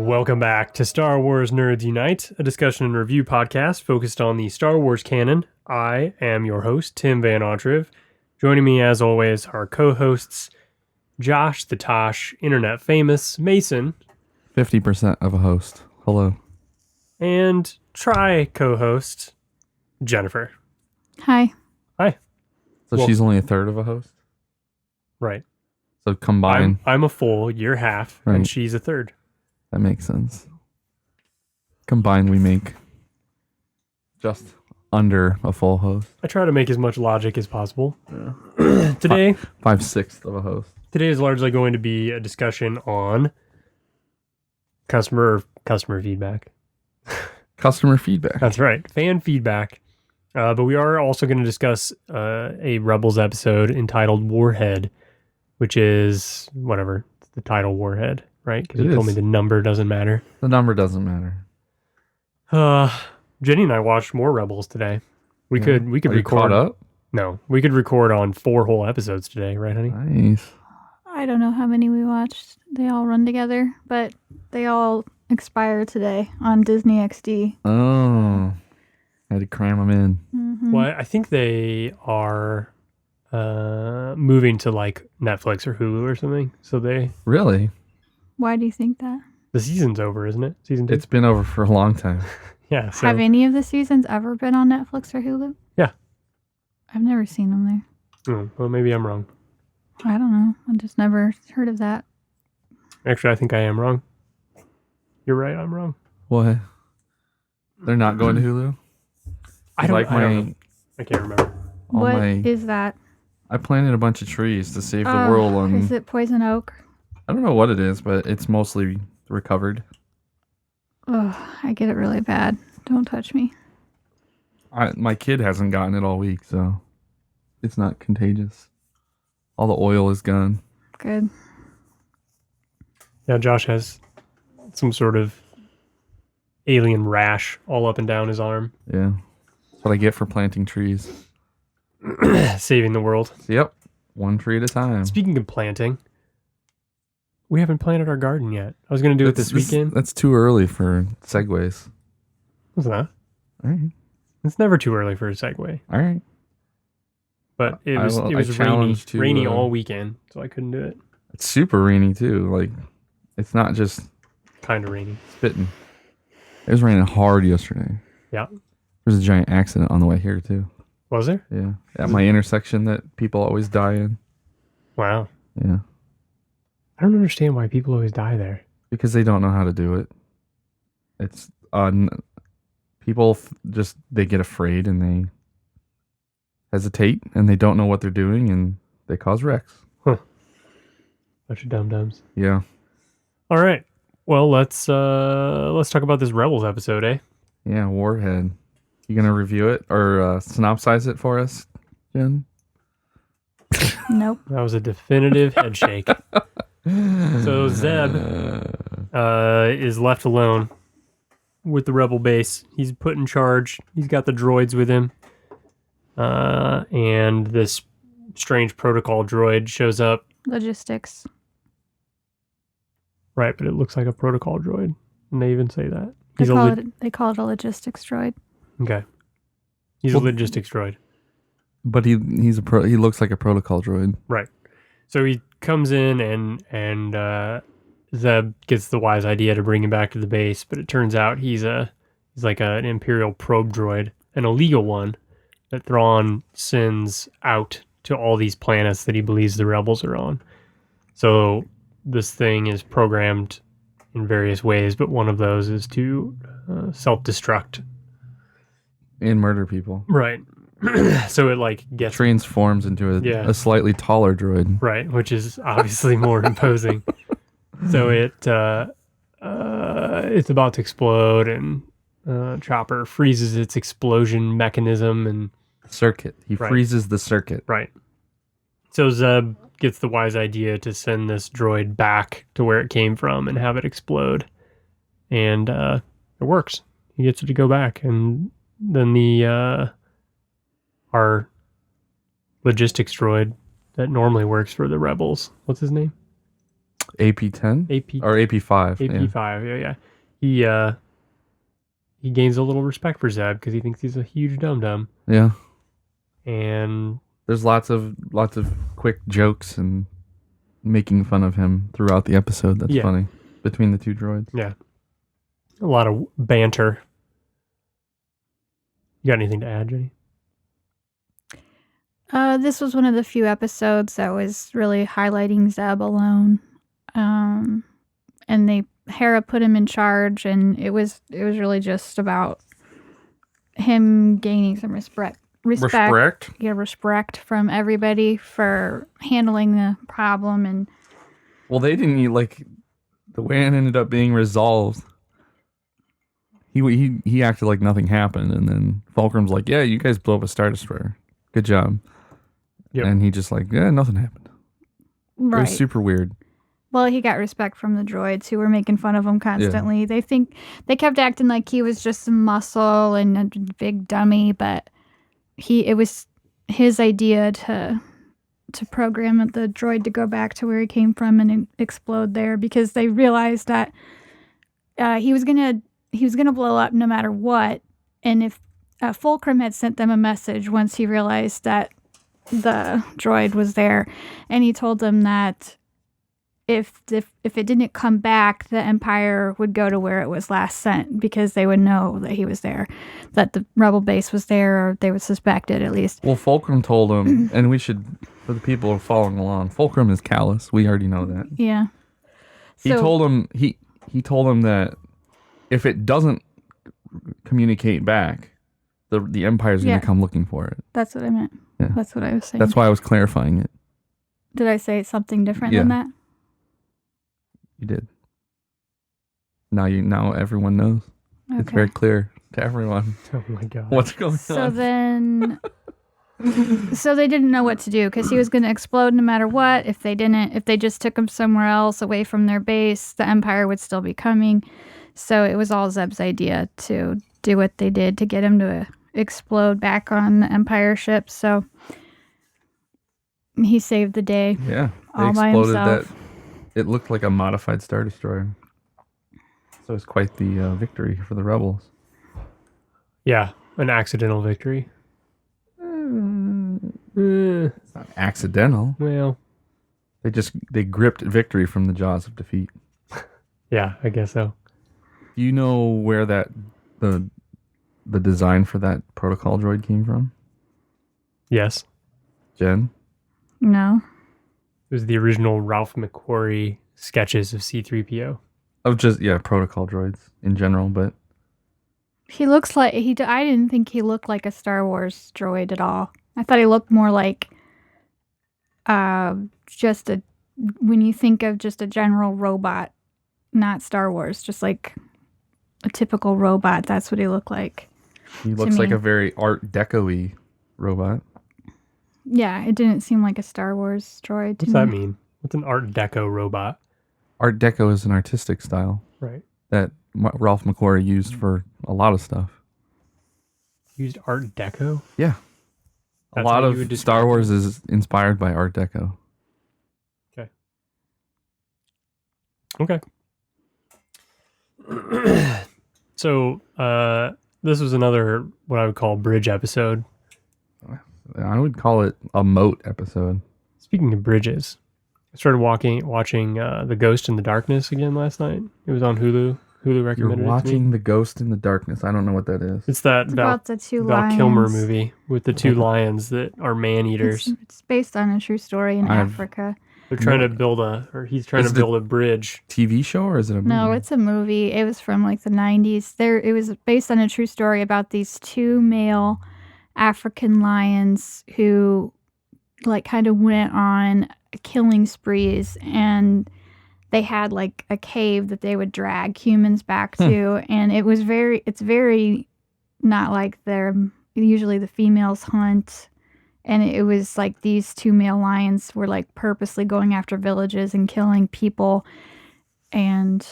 Welcome back to Star Wars Nerds Unite, a discussion and review podcast focused on the Star Wars canon. I am your host, Tim vanautreve. Joining me, as always, are co-hosts Josh the Tosh, internet famous, Mason. 50% of a host. Hello. And co-host, Jennifer. Hi. Hi. So she's only a third of a host? Right. So combined. I'm a full, you're half, Right. and she's a third. That makes sense. Combined, we make just under a full host. I try to make as much logic as possible. Yeah. Today, 5/6 of a host. Today is largely going to be a discussion on customer feedback. Customer feedback. That's right, fan feedback. But we are also going to discuss a Rebels episode entitled Warhead, which is whatever it's the title Warhead, right? Because you told me the number doesn't matter. The number doesn't matter. Jenny and I watched more Rebels today. We could Are record. You caught up? No, we could record on 4 whole episodes today, right, honey? Nice. I don't know how many we watched. They all run together, but they all expire today on Disney XD. Oh. Had to cram them in. Mm-hmm. Well, I think they are moving to like Netflix or Hulu or something. So Really? Why do you think that? the season's over, isn't it? Season 2? It's been over for a long time. Yeah. So, Have any of the seasons ever been on Netflix or Hulu? Yeah. I've never seen them there. oh, well, maybe I'm wrong. I don't know. I just never heard of that. Actually, I think I am wrong. You're right. I'm wrong. What? They're not going to Hulu? I don't my. I can't remember. all What my- is that? I planted a bunch of trees to save the world on. Is it poison oak? I don't know what it is, but it's mostly recovered. Oh, I get it really bad. Don't touch me. My kid hasn't gotten it all week, so it's not contagious. All the oil is gone. Good. Yeah, Josh has some sort of alien rash all up and down his arm, Yeah. That's what I get for planting trees. saving the world. Yep. One tree at a time. Speaking of planting, we haven't planted our garden yet. I was going to do it this weekend. That's too early for segues. What's that? All right. It's never too early for a segue. All right. But it I was will- I rainy, challenge to, rainy all weekend, so I couldn't do it. It's super rainy, too. Like, it's not just Kind of rainy. spitting. It was raining hard yesterday. Yeah. There's a giant accident on the way here, too. Was there? Yeah. At my intersection that people always die in. Wow. Yeah. I don't understand why people always die there. Because they don't know how to do it. It's people they get afraid and they hesitate and they don't know what they're doing and they cause wrecks. Bunch of dum-dums. Yeah. All right. Well, let's talk about this Rebels episode, eh? Yeah, Warhead. You gonna review it or synopsize it for us, Jen? Nope. That was a definitive head shake. So Zeb is left alone with the Rebel base. He's put in charge. He's got the droids with him. And this strange protocol droid shows up. Logistics. Right, but it looks like a protocol droid. And they even say that. They call it a logistics droid. Okay. He's a logistics droid. But he looks like a protocol droid. Right. So he comes in and Zeb gets the wise idea to bring him back to the base, but it turns out he's like an Imperial probe droid, an illegal one that Thrawn sends out to all these planets that he believes the rebels are on. So this thing is programmed in various ways, but one of those is to self-destruct. And murder people. Right. So it like gets Transforms into a slightly taller droid. right, which is obviously more imposing. So it's about to explode, and Chopper freezes its explosion mechanism, and Circuit. He freezes the circuit. right. So Zeb gets the wise idea to send this droid back to where it came from and have it explode, and it works. He gets it to go back, and then our logistics droid that normally works for the rebels. What's his name? AP-10? AP Or AP-5. AP5. Yeah. He gains a little respect for Zeb because he thinks he's a huge dum-dum. Yeah. And there's lots of quick jokes and making fun of him throughout the episode. That's funny. Between the two droids. Yeah. A lot of banter. You got anything to add, Jenny? This was one of the few episodes that was really highlighting Zeb alone. And Hera put him in charge, and it was really just about him gaining some respect. Yeah, respect from everybody for handling the problem. And well, they didn't the way it ended up being resolved. He acted like nothing happened, and then Fulcrum's like, "Yeah, you guys blew up a Star Destroyer. Good job." Yep. And he just like, "Yeah, nothing happened." Right. It was super weird. Well, he got respect from the droids who were making fun of him constantly. Yeah. They kept acting like he was just some muscle and a big dummy, but it was his idea to program the droid to go back to where he came from and explode there, because they realized that he was gonna blow up no matter what. And if Fulcrum had sent them a message once he realized that the droid was there, and he told them that if it didn't come back, the Empire would go to where it was last sent, because they would know that he was there, that the rebel base was there, or they would suspect it at least. Well, Fulcrum told him, and we should, for the people who are following along, Fulcrum is callous. We already know that. Yeah. He told him that if it doesn't communicate back, the Empire's going to come looking for it. That's what I meant. Yeah. That's what I was saying. That's why I was clarifying it. Did I say something different than that? You did. Now everyone knows. Okay. It's very clear to everyone. Oh my god. What's going on? So then so they didn't know what to do, because he was going to explode no matter what. If they just took him somewhere else away from their base, the Empire would still be coming. So it was all Zeb's idea to do what they did to get him to explode back on the Empire ship. So he saved the day. Yeah. All by himself. It looked like a modified Star Destroyer. So it's quite the victory for the rebels. Yeah, an accidental victory. It's not accidental. Well, they gripped victory from the jaws of defeat. Yeah, I guess so. Do you know where the design for that protocol droid came from? Yes. Jen? No. It was the original Ralph McQuarrie sketches of C-3PO. Of just, protocol droids in general, but... He looks like... I didn't think he looked like a Star Wars droid at all. I thought he looked more like... when you think of just a general robot, not Star Wars, just like a typical robot, that's what he looked like. He looks like a very Art Deco-y robot. Yeah, it didn't seem like a Star Wars droid to me. What's that mean? What's an Art Deco robot? Art Deco is an artistic style. Right. That Ralph McQuarrie used for a lot of stuff. Used Art Deco? Yeah. A lot of Star Wars is inspired by Art Deco. Okay. So, this was another, what I would call, bridge episode. I would call it a moat episode. Speaking of bridges, I started watching The Ghost in the Darkness again last night. It was on Hulu. Hulu recommended You're watching The Ghost in the Darkness. I don't know what that is. It's about the two Val Kilmer movie with the two lions that are man-eaters. It's based on a true story in Africa. They're trying to build he's trying to build a bridge. TV show, or is it a movie? No, it's a movie. It was from like the 90s. It was based on a true story about these two male African lions who like kind of went on killing sprees, and they had like a cave that they would drag humans back to. And it's very not like usually the females hunt. And it was like these two male lions were like purposely going after villages and killing people. And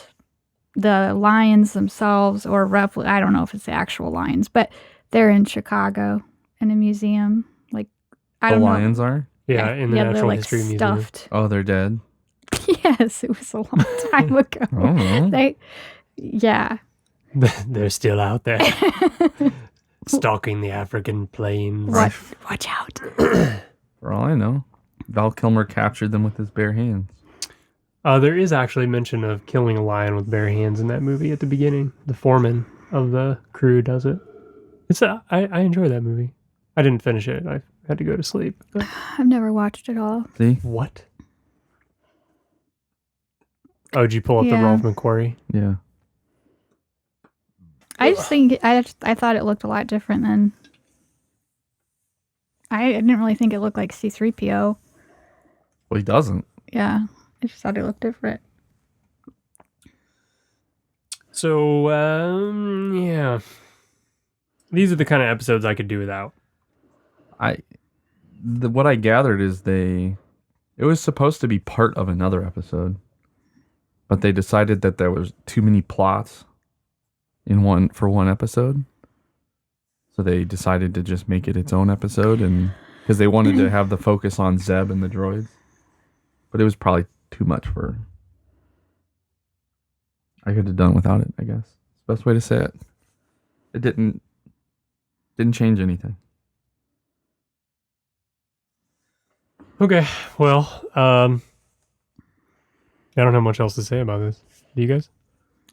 the lions themselves, or roughly, I don't know if it's the actual lions, but they're in Chicago in a museum. Like, I don't know. The lions are? Yeah, in the Natural they're like History stuffed. Museum. Oh, they're dead? Yes, it was a long time ago. I don't know. Yeah. They're still out there, stalking the African plains. Watch out. For all I know, Val Kilmer captured them with his bare hands. There is actually mention of killing a lion with bare hands in that movie at the beginning. The foreman of the crew does it. I enjoy that movie. I didn't finish it. I had to go to sleep. But I've never watched it all. See? what? Oh, did you pull up the Yeah. Rolf McQuarrie? Yeah. I just think I thought it looked a lot different than. I didn't really think it looked like C-3PO. Well, he doesn't. Yeah, I just thought it looked different. So, yeah. These are the kind of episodes I could do without. What I gathered is it was supposed to be part of another episode, but they decided that there was too many plots for one episode. So they decided to just make it its own episode, and because they wanted to have the focus on Zeb and the droids. But it was probably too much for. I could have done without it, I guess. Best way to say it. It didn't change anything. Okay, well, I don't have much else to say about this. Do you guys?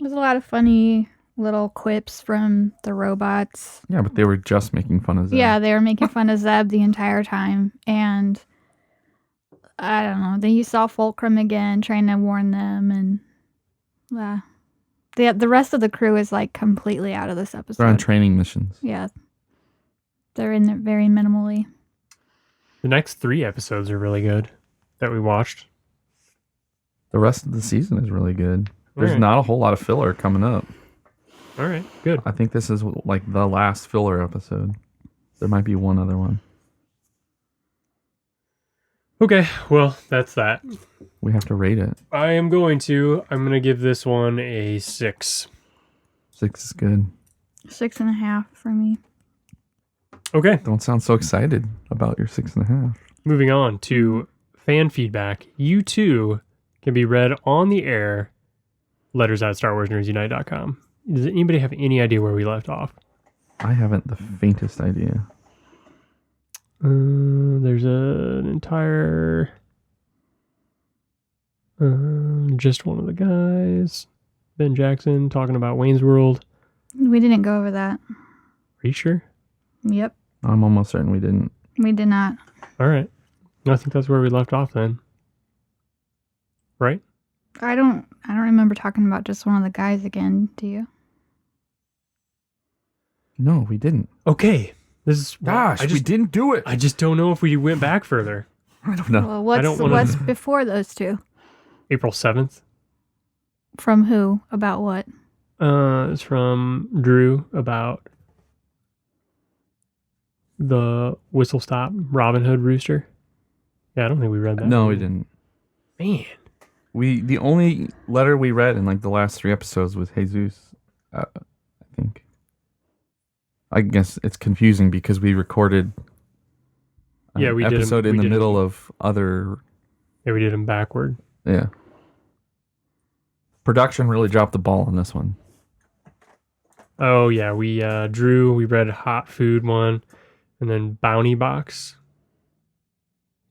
There's a lot of funny little quips from the robots. Yeah, but they were just making fun of Zeb. Yeah, they were making fun of Zeb the entire time. And I don't know. Then you saw Fulcrum again trying to warn them. And the rest of the crew is like completely out of this episode. They're on training missions. Yeah. They're in there very minimally. The next 3 episodes are really good that we watched. The rest of the season is really good. There's Alright. not a whole lot of filler coming up. All right, good. I think this is like the last filler episode. There might be one other one. Okay, well, that's that. We have to rate it. I'm going to give this one a 6. 6 is good. 6.5 for me. Okay, Don't sound so excited about your 6.5. moving on to fan feedback. You too can be read on the air. Letters at starwarsnerdsunite.com. Does anybody have any idea where we left off? I haven't the faintest idea. There's an entire... just one of the guys. Ben Jackson talking about Wayne's World. We didn't go over that. Are you sure? Yep. I'm almost certain we didn't. We did not. All right. I think that's where we left off then. Right? I don't remember talking about just one of the guys again, do you? No, we didn't. Okay. This is... we didn't do it. I just don't know if we went back further. I don't know. Well, don't wanna- what's before those two? April 7th. From who? About what? It's from Drew about the whistle stop Robin Hood rooster. Yeah, I don't think we read that. No, we didn't. Man. The only letter we read in like the last 3 episodes was Jesus. I think. I guess it's confusing because we recorded an Yeah, we did 'em- episode in we the did 'em- middle of other. Yeah, we did them backward. Yeah. Production really dropped the ball on this one. Oh, yeah. We read Hot Food one and then Bounty Box.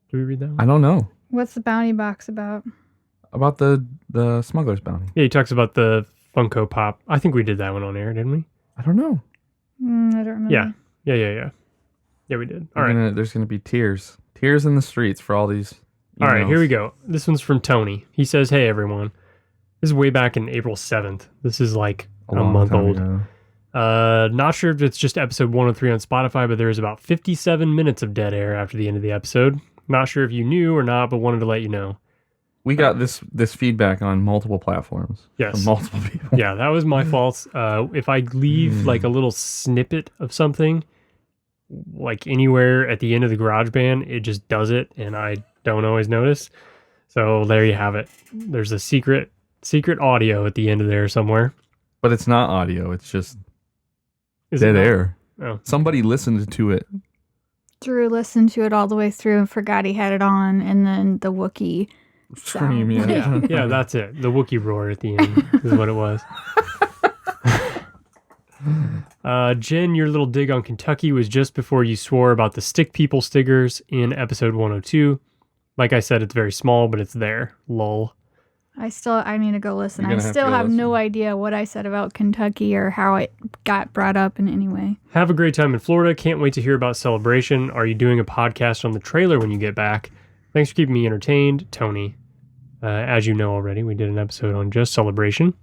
Did we read that one? I don't know What's the bounty box about? about the smuggler's bounty. Yeah, he talks about the Funko Pop. I think we did that one on air, didn't we? I don't know. I don't remember. Yeah. Yeah, we did. All right. There's gonna be tears in the streets for all these. All right, here emails. we go. This one's from Tony. He says, "Hey, everyone. This is way back in April 7th. This is like a long month time old. ago. Not sure if it's just episode 103 on Spotify, but there is about 57 minutes of dead air after the end of the episode. Not sure if you knew or not, but wanted to let you know." We got this feedback on multiple platforms. Yes. From multiple people. Yeah, that was my fault. If I leave like a little snippet of something, like anywhere at the end of the GarageBand, it just does it, and I don't always notice. So there you have it. There's a secret audio at the end of there somewhere. But it's not audio. It's just Is it dead not? air. Oh. Somebody listened to it. Drew listened to it all the way through and forgot he had it on, and then the Wookiee Scream, sound. yeah. Yeah, that's it. The Wookiee roar at the end is what it was. Jen, your little dig on Kentucky was just before you swore about the stick people stickers in episode 102. Like I said, it's very small, but it's there. Lol. I need to go listen. You're I gonna have to still go have no listen. idea what I said about Kentucky or how it got brought up in any way. Have a great time in Florida. Can't wait to hear about Celebration. Are you doing a podcast on the trailer when you get back? Thanks for keeping me entertained, Tony. As you know already, we did an episode on just Celebration.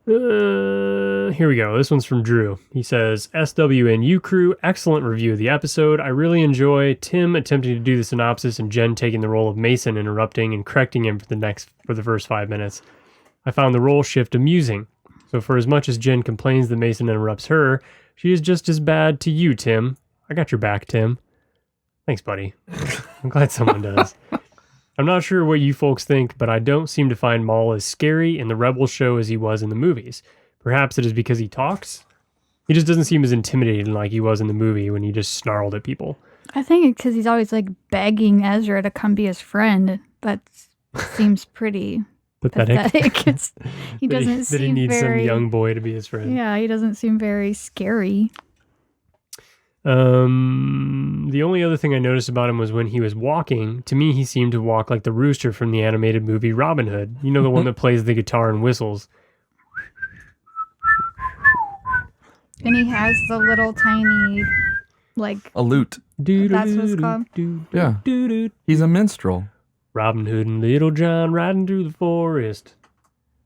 Here we go. This one's from Drew. He says, SWNU crew, excellent review of the episode. I really enjoy Tim attempting to do the synopsis and Jen taking the role of Mason, interrupting and correcting him for the first 5 minutes. I found the role shift amusing. So for as much as Jen complains that Mason interrupts her, she is just as bad to you, Tim. I got your back, Tim. Thanks, buddy. I'm glad someone does. I'm not sure what you folks think, but I don't seem to find Maul as scary in the Rebels show as he was in the movies. Perhaps it is because he talks? He just doesn't seem as intimidating like he was in the movie when he just snarled at people. I think it's because he's always like begging Ezra to come be his friend. That seems pretty Pathetic. He doesn't that he seem needs very some young boy to be his friend. Yeah, he doesn't seem very scary. The only other thing I noticed about him was when he was walking, to me he seemed to walk like the rooster from the animated movie Robin Hood. You know, the one that plays the guitar and whistles. And he has the little tiny, like, A lute. That's what it's called? Yeah. He's a minstrel. Robin Hood and Little John riding through the forest.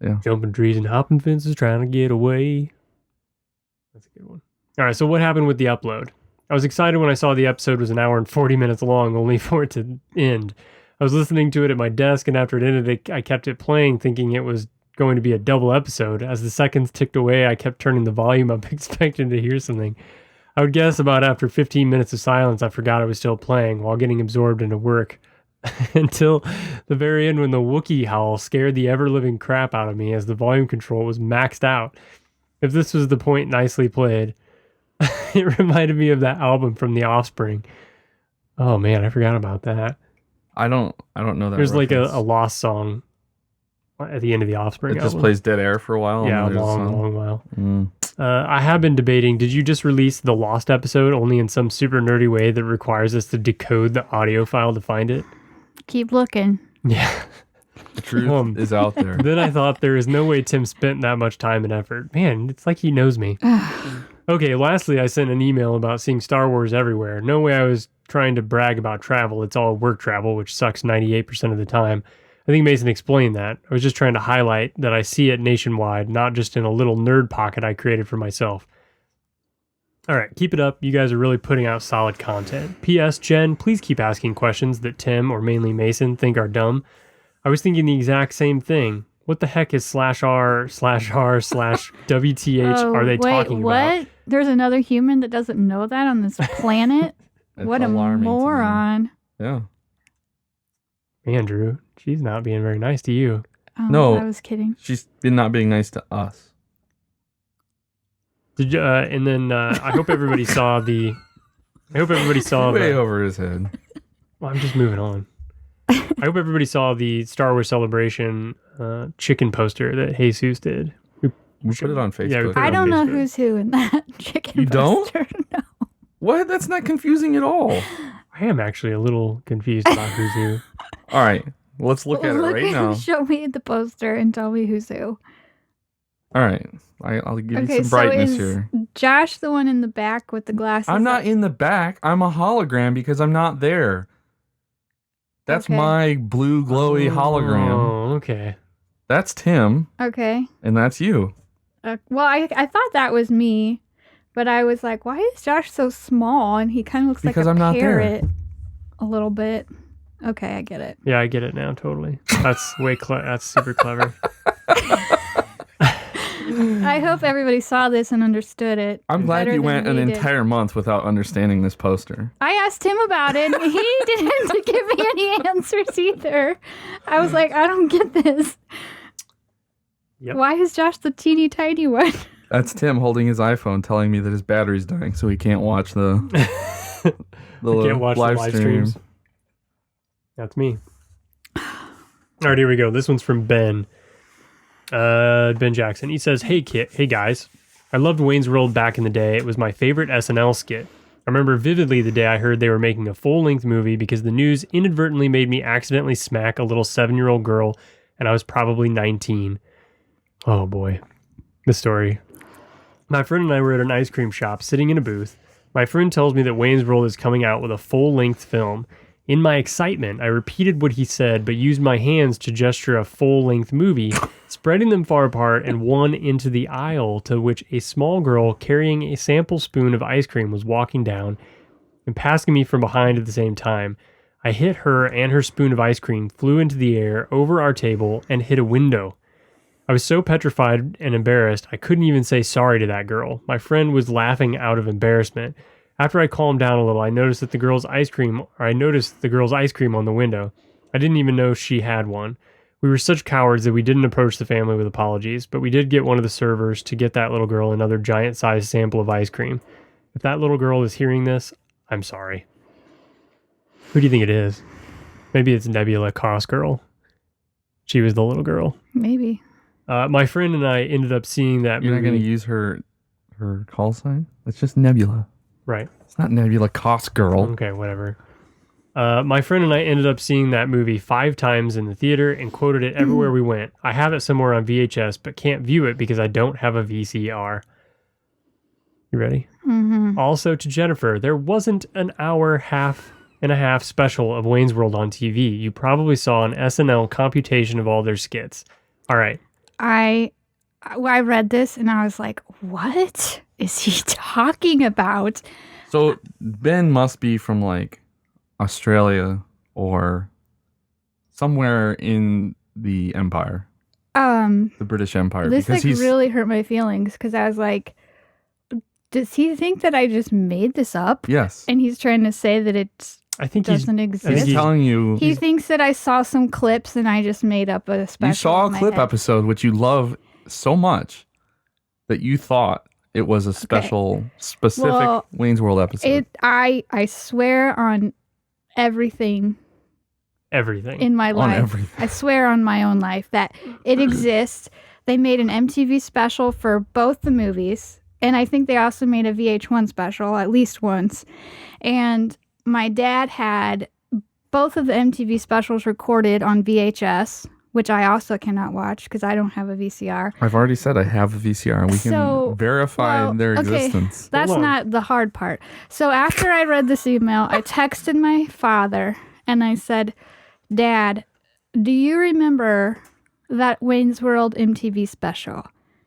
Yeah. Jumping trees and hopping fences trying to get away. That's a good one. All right, so what happened with the upload? I was excited when I saw the episode was an hour and 40 minutes long, only for it to end. I was listening to it at my desk, and after it ended, I kept it playing, thinking it was going to be a double episode. As the seconds ticked away, I kept turning the volume up, expecting to hear something. I would guess about after 15 minutes of silence, I forgot I was still playing while getting absorbed into work. Until the very end when the Wookiee howl scared the ever-living crap out of me as the volume control was maxed out. If this was the point, nicely played. It reminded me of that album from The Offspring. Oh man, I forgot about that. I don't know that. There's like reference. a lost song at the end of The Offspring It just album. plays dead air for a while. Yeah, a and there's long while. Mm. I have been debating, did you just release the Lost episode only in some super nerdy way that requires us to decode the audio file to find it? keep looking. Yeah. The truth is out there. Then I thought there is no way Tim spent that much time and effort. Man, it's like he knows me. Okay, lastly, I sent an email about seeing Star Wars everywhere. No way I was trying to brag about travel. It's all work travel, which sucks 98% of the time. I think Mason explained that. I was just trying to highlight that I see it nationwide, not just in a little nerd pocket I created for myself. All right, keep it up. You guys are really putting out solid content. P.S. Jen, please keep asking questions that Tim, or mainly Mason, think are dumb. I was thinking the exact same thing. What the heck is /r/r/WTH are they talking what? about? There's another human that doesn't know that on this planet? It's What a alarming to me. moron. Yeah. Andrew, she's not being very nice to you. Oh, No. I was kidding. She's been not being nice to us. Did you, and then I hope everybody saw the. I hope everybody saw Way the. over his head. Well, I'm just moving on. I hope everybody saw the Star Wars Celebration chicken poster that Jesus did. We put it on Facebook. Yeah, we put it I on don't know Facebook. who's who in that chicken You don't? poster. No. What? That's not confusing at all. I am actually a little confused about who's who. All right. Let's look at it right now. Show me the poster and tell me who's who. All right. I'll give you Okay, some so brightness is here. Josh the one in the back with the glasses? I'm not in the back. I'm a hologram because I'm not there. That's Okay. my blue glowy hologram. Oh, okay. That's Tim, Okay. and that's you. Well, I thought that was me, but I was like, why is Josh so small? And he kind of looks Because like a I'm not there. parrot a little bit. Okay, I get it. Yeah, I get it now. Totally. That's that's super clever. I hope everybody saw this and understood it. I'm glad better you than went an we did. entire month without understanding this poster. I asked him about it, and he didn't give me any answers either. I was like, I don't get this. Yep. Why is Josh the teeny tiny one? That's Tim holding his iPhone telling me that his battery's dying so he can't watch the Can't watch the live streams. That's me. All right, here we go. This one's from Ben. Ben Jackson. He says, hey guys. I loved Wayne's World back in the day. It was my favorite SNL skit. I remember vividly the day I heard they were making a full-length movie because the news inadvertently made me accidentally smack a little 7-year-old girl, and I was probably 19. Oh boy. The story. My friend and I were at an ice cream shop sitting in a booth. My friend tells me that Wayne's World is coming out with a full-length film. In my excitement, I repeated what he said, but used my hands to gesture a full-length movie, spreading them far apart and one into the aisle to which a small girl carrying a sample spoon of ice cream was walking down and passing me from behind at the same time. I hit her, and her spoon of ice cream flew into the air over our table and hit a window. I was so petrified and embarrassed, I couldn't even say sorry to that girl. My friend was laughing out of embarrassment. After I calmed down a little, I noticed the girl's ice cream on the window. I didn't even know she had one. We were such cowards that we didn't approach the family with apologies, but we did get one of the servers to get that little girl another giant-sized sample of ice cream. If that little girl is hearing this, I'm sorry. Who do you think it is? Maybe it's Nebula Crossgirl. She was the little girl. Maybe. My friend and I ended up seeing that You're movie. not going to use her call sign? It's just Nebula. Right. It's not Nebula Crossgirl. Okay, whatever. My friend and I ended up seeing that movie 5 times in the theater and quoted it everywhere we went. I have it somewhere on VHS, but can't view it because I don't have a VCR. You ready? Mm-hmm. Also to Jennifer, there wasn't an hour and a half special of Wayne's World on TV. You probably saw an SNL computation of all their skits. All right. I read this and I was like, what is he talking about? So Ben must be from like Australia or somewhere in the Empire, the British Empire. This because like really hurt my feelings because I was like, does he think that I just made this up? Yes. And he's trying to say that it I think doesn't He's exist. telling you. He thinks that I saw some clips and I just made up a special. You saw a in my clip head. episode which you love so much that you thought it was a special, specific Wayne's World episode. I swear on everything everything. in my On life. everything. I swear on my own life that it exists. They made an MTV special for both the movies, and I think they also made a VH1 special at least once. And my dad had both of the MTV specials recorded on VHS, which I also cannot watch because I don't have a VCR. I've already said I have a VCR and we can verify their existence. That's Hold on. not the hard part. So after I read this email, I texted my father and I said, Dad, do you remember that Wayne's World MTV special?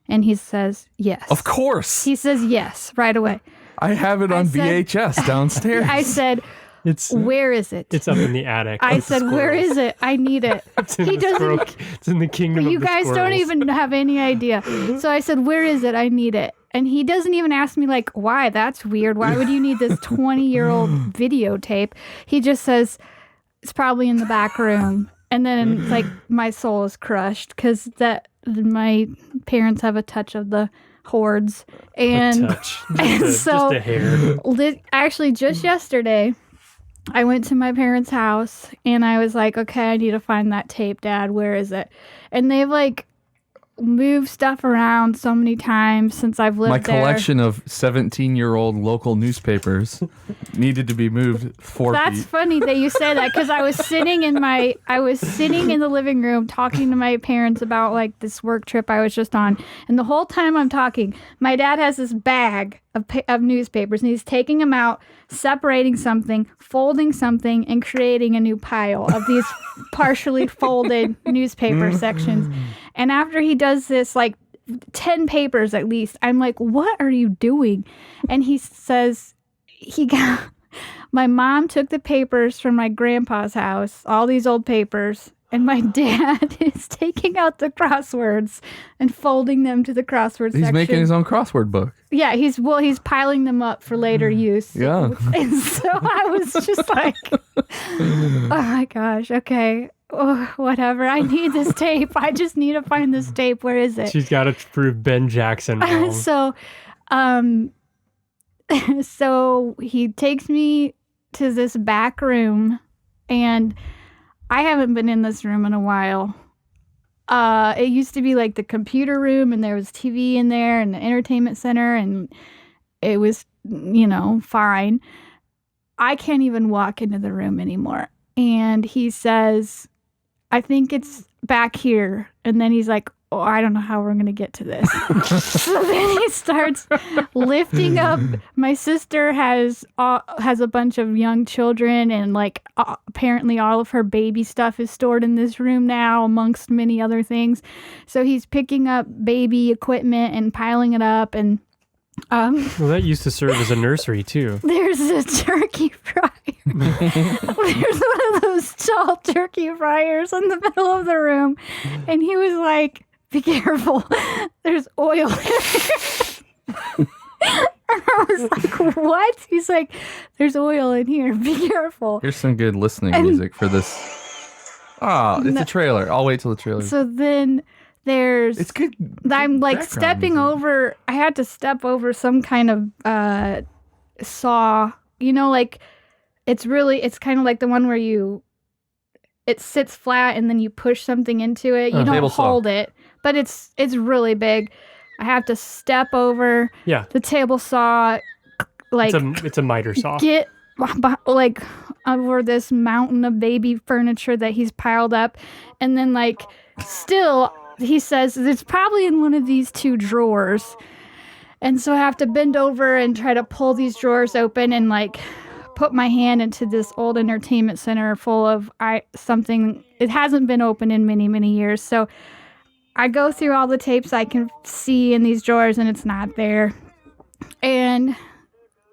And he says, yes. Of course. He says yes right away. I have it on said- VHS downstairs. I said, It's where is it? it's up in the attic. I with the said, where squirrels. is it? I need it. It's in He the doesn't- squirrel- It's in the kingdom You of the guys don't squirrels. even have any idea. So I said, where is it? I need it. And he doesn't even ask me, like, why? That's weird. Why would you need this 20-year-old videotape? He just says, it's probably in the back room. And then, like, my soul is crushed because my parents have a touch of the hordes. And A touch. and Just a hair. actually, just yesterday, I went to my parents' house and I was like, okay, I need to find that tape, Dad. Where is it? And they've like moved stuff around so many times since I've lived My there. collection of 17-year-old local newspapers needed to be moved 4 That's feet. funny that you say that because I was sitting in the living room talking to my parents about like this work trip I was just on, and the whole time I'm talking, my dad has this bag of newspapers and he's taking them out, separating something, folding something, and creating a new pile of these partially folded newspaper sections. And after he does this, like 10 papers at least, I'm like, what are you doing? And he says, my mom took the papers from my grandpa's house, all these old papers, and my dad is taking out the crosswords and folding them to the crossword section. He's making his own crossword book. Yeah, he's piling them up for later use. Yeah. And so I was just like, oh my gosh, okay. Oh, whatever. I need this tape. I just need to find this tape. Where is it? She's got to prove Ben Jackson wrong. So he takes me to this back room and I haven't been in this room in a while. It used to be like the computer room, and there was TV in there and the entertainment center, and it was, fine. I can't even walk into the room anymore. And he says, I think it's back here. And then he's like, oh, I don't know how we're going to get to this. So then he starts lifting up. My sister has a bunch of young children, and like apparently all of her baby stuff is stored in this room now, amongst many other things. So he's picking up baby equipment and piling it up, and well, that used to serve as a nursery too. There's a turkey fryer. There's one of those tall turkey fryers in the middle of the room, and he was like, be careful, there's oil in it. And I was like, what? He's like, there's oil in here, be careful. Here's some good listening music for this. It's a trailer. I'll wait till the trailer. So then it's good. I'm like stepping music. Over. I had to step over some kind of saw. Like it's kind of like the one where it sits flat and then you push something into it. You don't hold it, but it's really big. I have to step over the table saw. Like it's a miter saw. Get like over this mountain of baby furniture that he's piled up, and then like still. He says it's probably in one of these two drawers. And so I have to bend over and try to pull these drawers open and like put my hand into this old entertainment center full of something. It hasn't been open in many, many years. So I go through all the tapes I can see in these drawers, and it's not there. And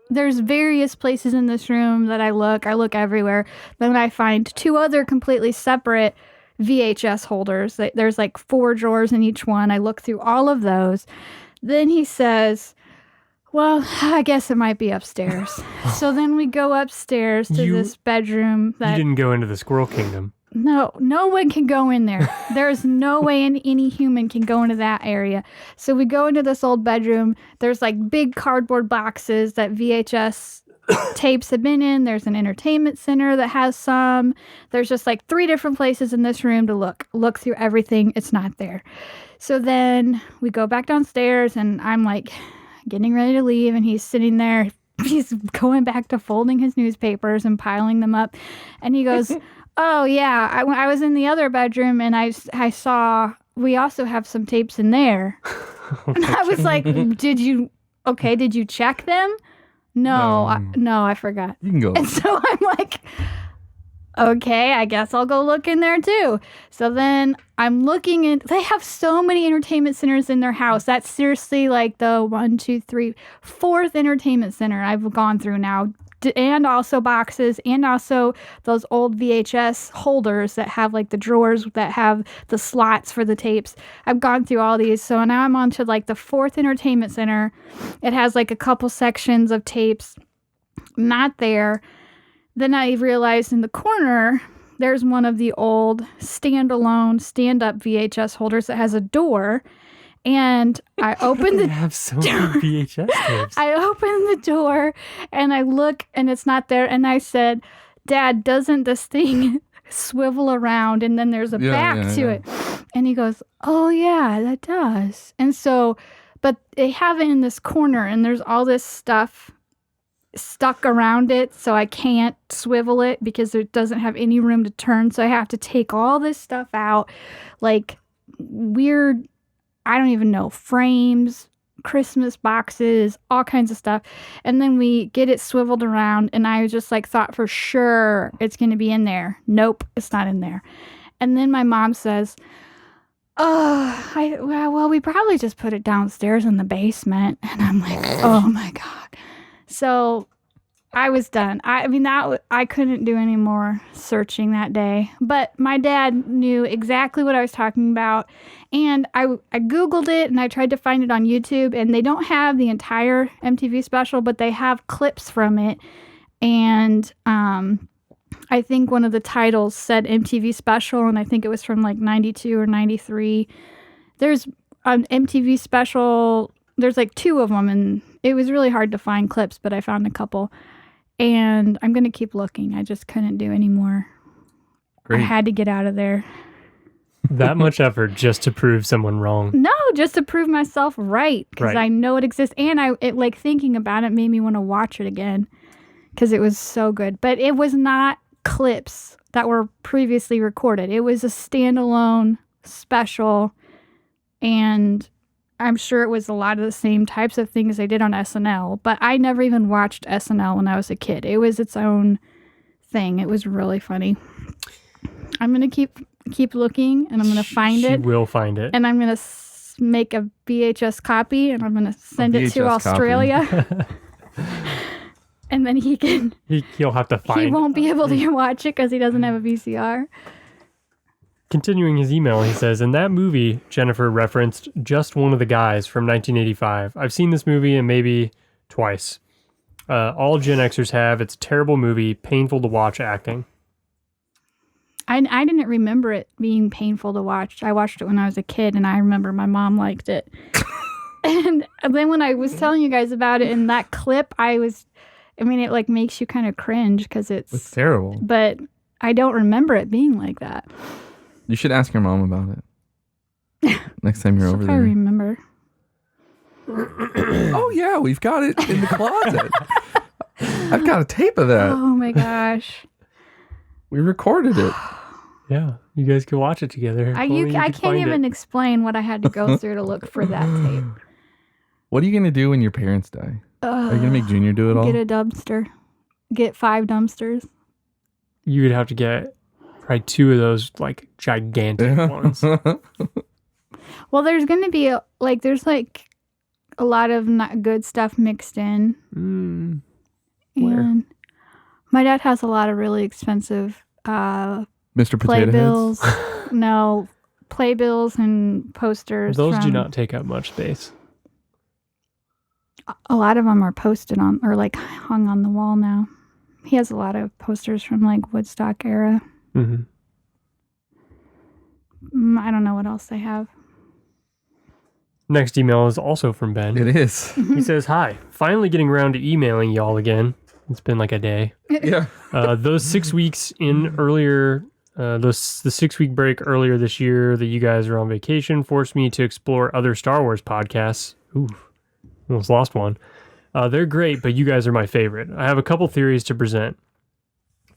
there's various places in this room that I look everywhere. Then I find two other completely separate VHS holders. There's like 4 drawers in each one. I look through all of those. Then he says, well, I guess it might be upstairs. So then we go upstairs to this bedroom. You didn't go into the squirrel kingdom. No one can go in there. There's no way any human can go into that area. So we go into this old bedroom. There's like big cardboard boxes that VHS tapes have been in. There's an entertainment center that has some. There's just like 3 different places in this room to look through everything. It's not there. So then we go back downstairs, and I'm like getting ready to leave, and he's sitting there. He's going back to folding his newspapers and piling them up, and he goes, oh yeah, I was in the other bedroom, and I saw we also have some tapes in there. And I was like, did you check them? No, I forgot. You can go. And so I'm like, okay, I guess I'll go look in there too. So then I'm looking in. They have so many entertainment centers in their house. That's seriously like the 1, 2, 3, 4th entertainment center I've gone through now. And also boxes, and also those old VHS holders that have like the drawers that have the slots for the tapes. I've gone through all these. So now I'm on to like the 4th entertainment center. It has like a couple sections of tapes. Not there. Then I realized in the corner, there's one of the old standalone stand-up VHS holders that has a door. And I opened the have so many VHS tapes. I opened the door and I look, and it's not there. And I said, Dad, doesn't this thing swivel around and then there's a back to it? And he goes, oh yeah, that does. And so, but they have it in this corner, and there's all this stuff stuck around it, so I can't swivel it because it doesn't have any room to turn. So I have to take all this stuff out, like weird, I don't even know, frames, Christmas boxes, all kinds of stuff. And then we get it swiveled around, and I just like thought for sure it's going to be in there. Nope, it's not in there. And then my mom says, well, we probably just put it downstairs in the basement. And I'm like, oh my God. So I was done. I couldn't do any more searching that day. But my dad knew exactly what I was talking about. And I Googled it, and I tried to find it on YouTube. And they don't have the entire MTV special, but they have clips from it. And I think one of the titles said MTV special, and I think it was from like 92 or 93. There's an MTV special. There's like 2 of them, and it was really hard to find clips, but I found a couple. And I'm going to keep looking. I just couldn't do any more. Great. I had to get out of there. That much effort just to prove someone wrong. No, just to prove myself right, because Right. I know it exists, and it like thinking about it made me want to watch it again because it was so good. But it was not clips that were previously recorded. It was a standalone special, and I'm sure it was a lot of the same types of things they did on SNL. But I never even watched SNL when I was a kid. It was its own thing. It was really funny. I'm gonna keep looking, and I'm gonna find it. She will find it. And I'm going to make a VHS copy, and I'm going to send it to VHS Australia. And then He'll have to find he won't it. be able to watch it because he doesn't have a VCR. Continuing his email, he says, in that movie, Jennifer referenced Just One of the Guys from 1985. I've seen this movie and maybe twice. All Gen Xers have. It's a terrible movie, painful to watch acting. I didn't remember it being painful to watch. I watched it when I was a kid, and I remember my mom liked it. And then when I was telling you guys about it in that clip, it like makes you kind of cringe because It's terrible. But I don't remember it being like that. You should ask your mom about it next time you're over I there. remember. Oh yeah, we've got it in the closet. I've got a tape of that. Oh my gosh. We recorded it. Yeah, you guys can watch it together. If only you I could can't find even it. explain what I had to go through to look for that tape. What are you gonna do when your parents die? Are you gonna make Junior do it all? Get a dumpster. Get 5 dumpsters. You would have to get probably 2 of those like gigantic ones. Well, there's going to be there's a lot of not good stuff mixed in. Where? And my dad has a lot of really expensive Mr. Potato playbills. Heads. No, playbills and posters. Those do from- not take up much space. A lot of them are posted on or hung on the wall now. He has a lot of posters from Woodstock era. Mm-hmm. I don't know what else they have. Next email is also from Ben. It is. He says, hi, finally getting around to emailing y'all again. It's been like a day. Yeah. Those 6 weeks in earlier, the 6-week break earlier this year that you guys were on vacation forced me to explore other Star Wars podcasts. Ooh, almost lost one. They're great, but you guys are my favorite. I have a couple theories to present.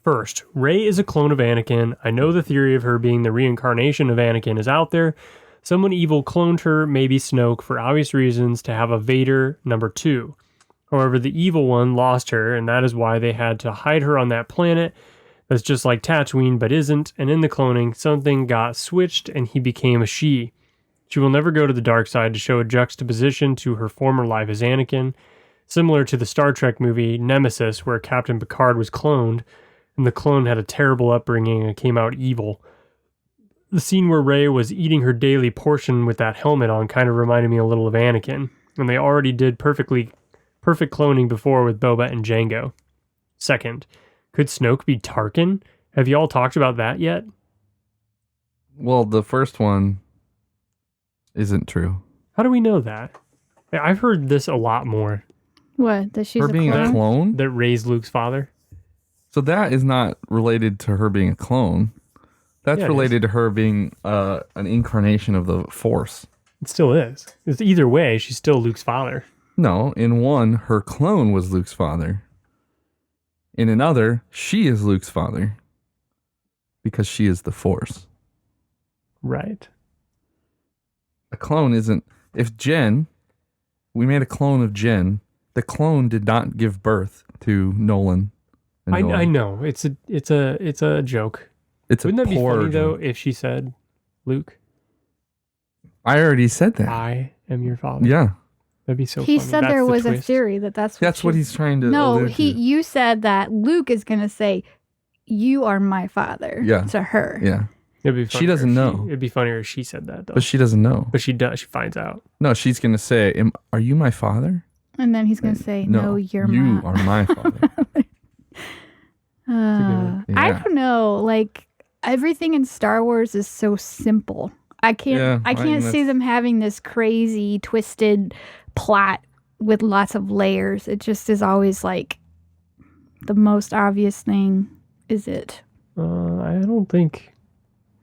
First, Rey is a clone of Anakin. I know the theory of her being the reincarnation of Anakin is out there. Someone evil cloned her, maybe Snoke, for obvious reasons to have a Vader number 2. However, the evil one lost her, and that is why they had to hide her on that planet that's just like Tatooine, but isn't. And in the cloning, something got switched, and he became a she. She will never go to the dark side to show a juxtaposition to her former life as Anakin, similar to the Star Trek movie Nemesis, where Captain Picard was cloned, and the clone had a terrible upbringing and came out evil. The scene where Rey was eating her daily portion with that helmet on kind of reminded me a little of Anakin, and they already did perfect cloning before with Boba and Jango. Second, could Snoke be Tarkin? Have y'all talked about that yet? Well, the first one isn't true. How do we know that? I've heard this a lot more, What? That she's Her a being clone? a clone? that Rey's Luke's father. So that is not related to her being a clone. That's Yeah, it related to her being an incarnation of the Force. It still is. It's either way, she's still Luke's father. No, in one, her clone was Luke's father. In another, she is Luke's father. Because she is the Force. Right. A clone isn't... If we made a clone of Jen, the clone did not give birth to Nolan. And I Nolan. know. It's a joke. It's Wouldn't a that be poor funny though joke. if she said, Luke, I already said that. I am your father? Yeah. That'd be so He funny. said That's there the was a twist. theory that's That's what he's trying to No, allude to. you said that Luke is going to say, "You are my father." Yeah. To her. Yeah. It'd be She funnier doesn't if know. It'd be funnier if she said that though. But she doesn't know. But she does. She finds out. No, she's going to say, are you my father? And then he's going to say, "No, you're you my." are my father. I Yeah. don't know. Everything in Star Wars is so simple. I can't see them having this crazy twisted plot with lots of layers. It just is always the most obvious thing is it. I don't think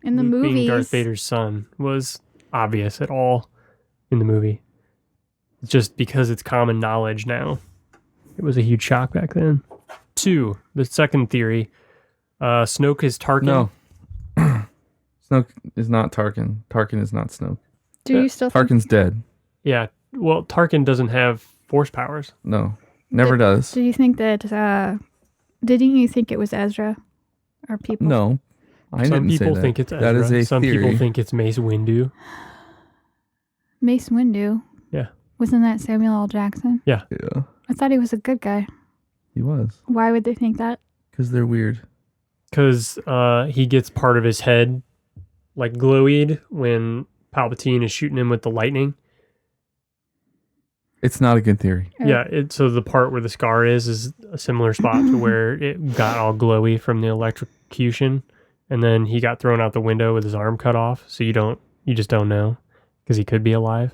In the Luke being movies, Darth Vader's son was obvious at all in the movie. It's just because it's common knowledge now. It was a huge shock back then. 2, the second theory, Snoke is Tarkin. No. Snoke is not Tarkin. Tarkin is not Snoke. do you still think, Tarkin's dead. Yeah, well, Tarkin doesn't have force powers. No. Never does. do you think that, didn't you think it was Ezra? Or people? No. I Some didn't say people that. think it's Ezra. That is a Some theory. people think it's Mace Windu. Mace Windu? Yeah. Wasn't that Samuel L. Jackson? Yeah. I thought he was a good guy. He was. Why would they think that? Because they're weird. Because he gets part of his head like glowied when Palpatine is shooting him with the lightning. It's not a good theory. Yeah, so the part where the scar is a similar spot to where it got all glowy from the electrocution, and then he got thrown out the window with his arm cut off. So you just don't know because he could be alive.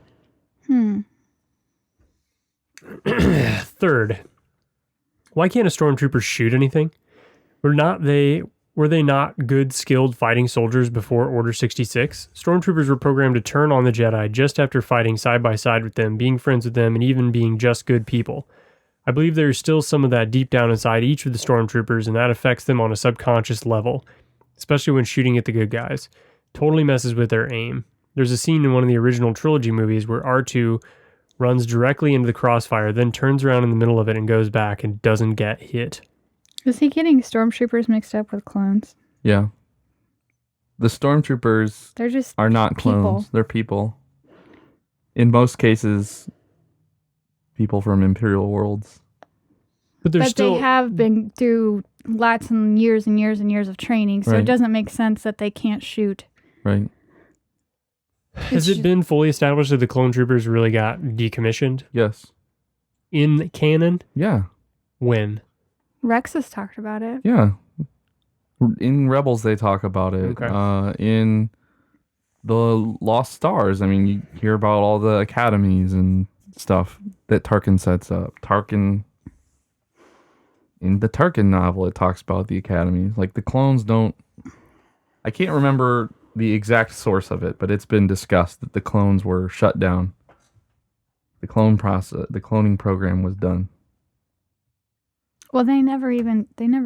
Third, why can't a stormtrooper shoot anything? Were they not good, skilled fighting soldiers before Order 66? Stormtroopers were programmed to turn on the Jedi just after fighting side by side with them, being friends with them, and even being just good people. I believe there is still some of that deep down inside each of the stormtroopers, and that affects them on a subconscious level, especially when shooting at the good guys. Totally messes with their aim. There's a scene in one of the original trilogy movies where R2 runs directly into the crossfire, then turns around in the middle of it and goes back and doesn't get hit. Is he getting stormtroopers mixed up with clones? Yeah. The stormtroopers They're just are not clones. people. They're people. In most cases, people from Imperial worlds. But they're But still... they have been through lots and years and years and years of training, so Right. it doesn't make sense that they can't shoot. Right. Has it been fully established that the clone troopers really got decommissioned Yes. in canon? Yeah. When? Rex has talked about it. Yeah. In Rebels, they talk about it. Okay. In the Lost Stars, I mean, you hear about all the academies and stuff that Tarkin sets up. In the Tarkin novel, it talks about the academies. Like, the clones don't... I can't remember the exact source of it, but it's been discussed that the clones were shut down. The cloning program was done. Well, they never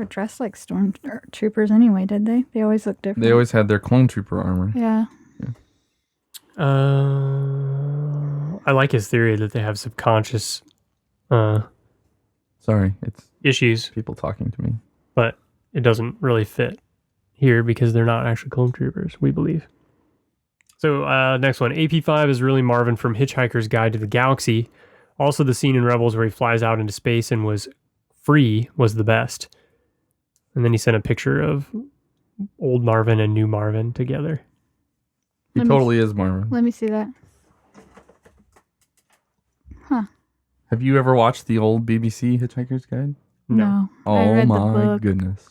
dressed like stormtroopers anyway, did they? They always looked different. They always had their clone trooper armor. Yeah. I like his theory that they have subconscious Sorry, it's issues, people talking to me. but it doesn't really fit here because they're not actually clone troopers, we believe. So next one, AP5 is really Marvin from Hitchhiker's Guide to the Galaxy. Also the scene in Rebels where he flies out into space and was free was the best. And then he sent a picture of old Marvin and new Marvin together. He Let me totally is Marvin. Let me see that. Have you ever watched the old BBC Hitchhiker's Guide? No. I Oh read the my book. goodness.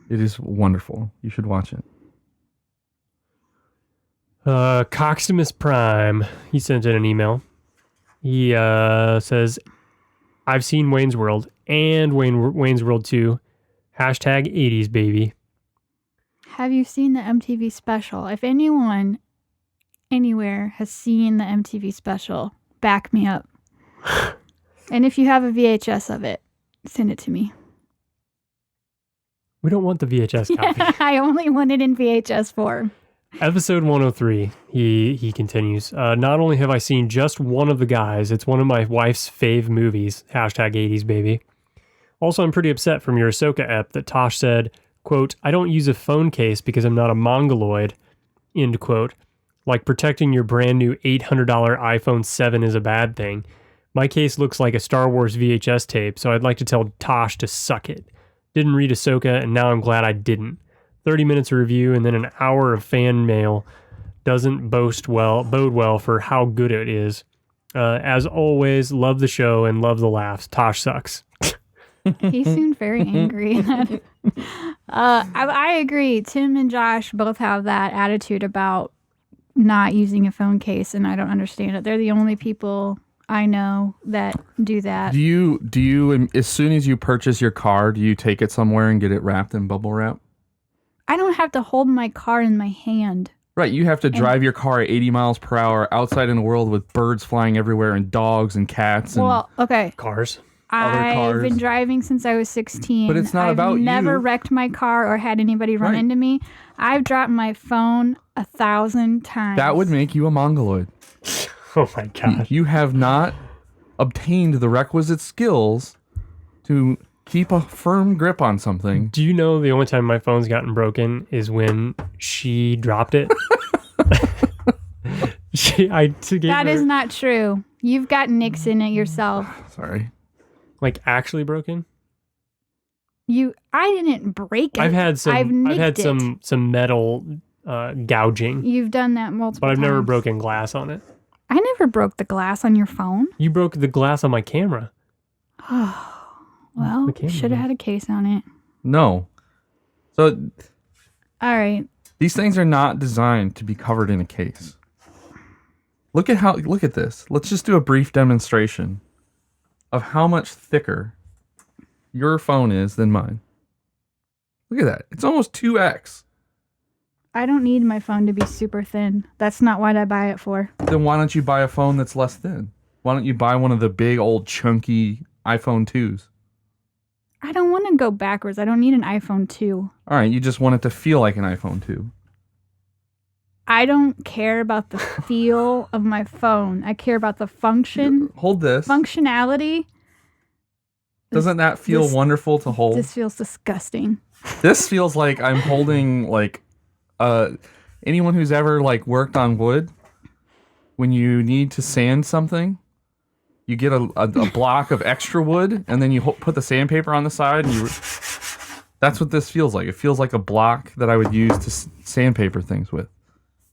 It is wonderful. You should watch it. Coximus Prime, he sent in an email. He says, I've seen Wayne's World and Wayne's World 2. Hashtag 80s baby. Have you seen the MTV special? If anyone anywhere has seen the MTV special, back me up. And if you have a VHS of it, send it to me. We don't want the VHS copy. I only want it in VHS form. Episode 103, he continues. Not only have I seen just one of the guys, it's one of my wife's fave movies. Hashtag 80s baby. Also, I'm pretty upset from your Ahsoka ep that Tosh said, quote, I don't use a phone case because I'm not a mongoloid, end quote. Like protecting your brand new $800 iPhone 7 is a bad thing. My case looks like a Star Wars VHS tape, so I'd like to tell Tosh to suck it. Didn't read Ahsoka, and now I'm glad I didn't. 30 minutes of review and then an hour of fan mail doesn't bode well for how good it is. As always, love the show and love the laughs. Tosh sucks. He seemed very angry. I agree. Tim and Josh both have that attitude about not using a phone case, and I don't understand it. They're the only people I know that do that. Do you, as soon as you purchase your car, do you take it somewhere and get it wrapped in bubble wrap? I don't have to hold my car in my hand. Right, you have to drive your car at 80 miles per hour outside in a world with birds flying everywhere and dogs and cats and Well, okay. Cars. I've cars. been driving since I was 16. But it's not about I've never you. wrecked my car or had anybody run Right. into me. I've dropped my phone 1,000 times. that would make you a mongoloid. Oh my gosh. You have not obtained the requisite skills to keep a firm grip on something. Do you know the only time my phone's gotten broken is when she dropped it? That is not true. You've got nicks in it yourself. Sorry. like actually broken. I didn't break it. I've had nicked it. some metal gouging, You've done that multiple but I've times. never broken glass on it. I never broke the glass on your phone. You broke the glass on my camera. Well, The camera should have had a case on it. No. So All right. these things are not designed to be covered in a case. Look at this. Let's just do a brief demonstration of how much thicker your phone is than mine. Look at that. It's almost 2x. I don't need my phone to be super thin. That's not what I buy it for. Then why don't you buy a phone that's less thin? Why don't you buy one of the big old chunky iPhone 2s? I don't want to go backwards. I don't need an iPhone 2. All right, you just want it to feel like an iPhone 2. I don't care about the feel of my phone. I care about the function, Hold this. functionality. Doesn't that feel this- wonderful to hold? This feels disgusting. This feels like I'm holding like anyone who's ever like worked on wood. When you need to sand something, you get a block of extra wood, and then you put the sandpaper on the side, and that's what this feels like. It feels like a block that I would use to sandpaper things with.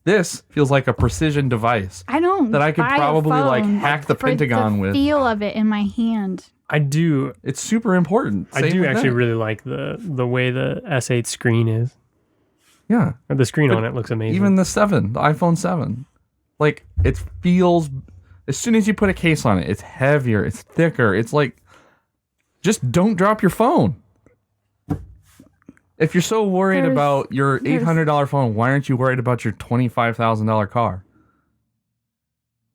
This feels like a precision device I don't that I could buy a probably like phone hack the for Pentagon the with. feel of it in my hand. I do. It's super important. I Same do with actually that. really like the way the S8 screen is. Yeah. Or the screen But on it looks amazing. Even the iPhone 7. Like, it feels, as soon as you put a case on it, it's heavier, it's thicker. It's like, just don't drop your phone. If you're so worried about your $800 phone, why aren't you worried about your $25,000 car?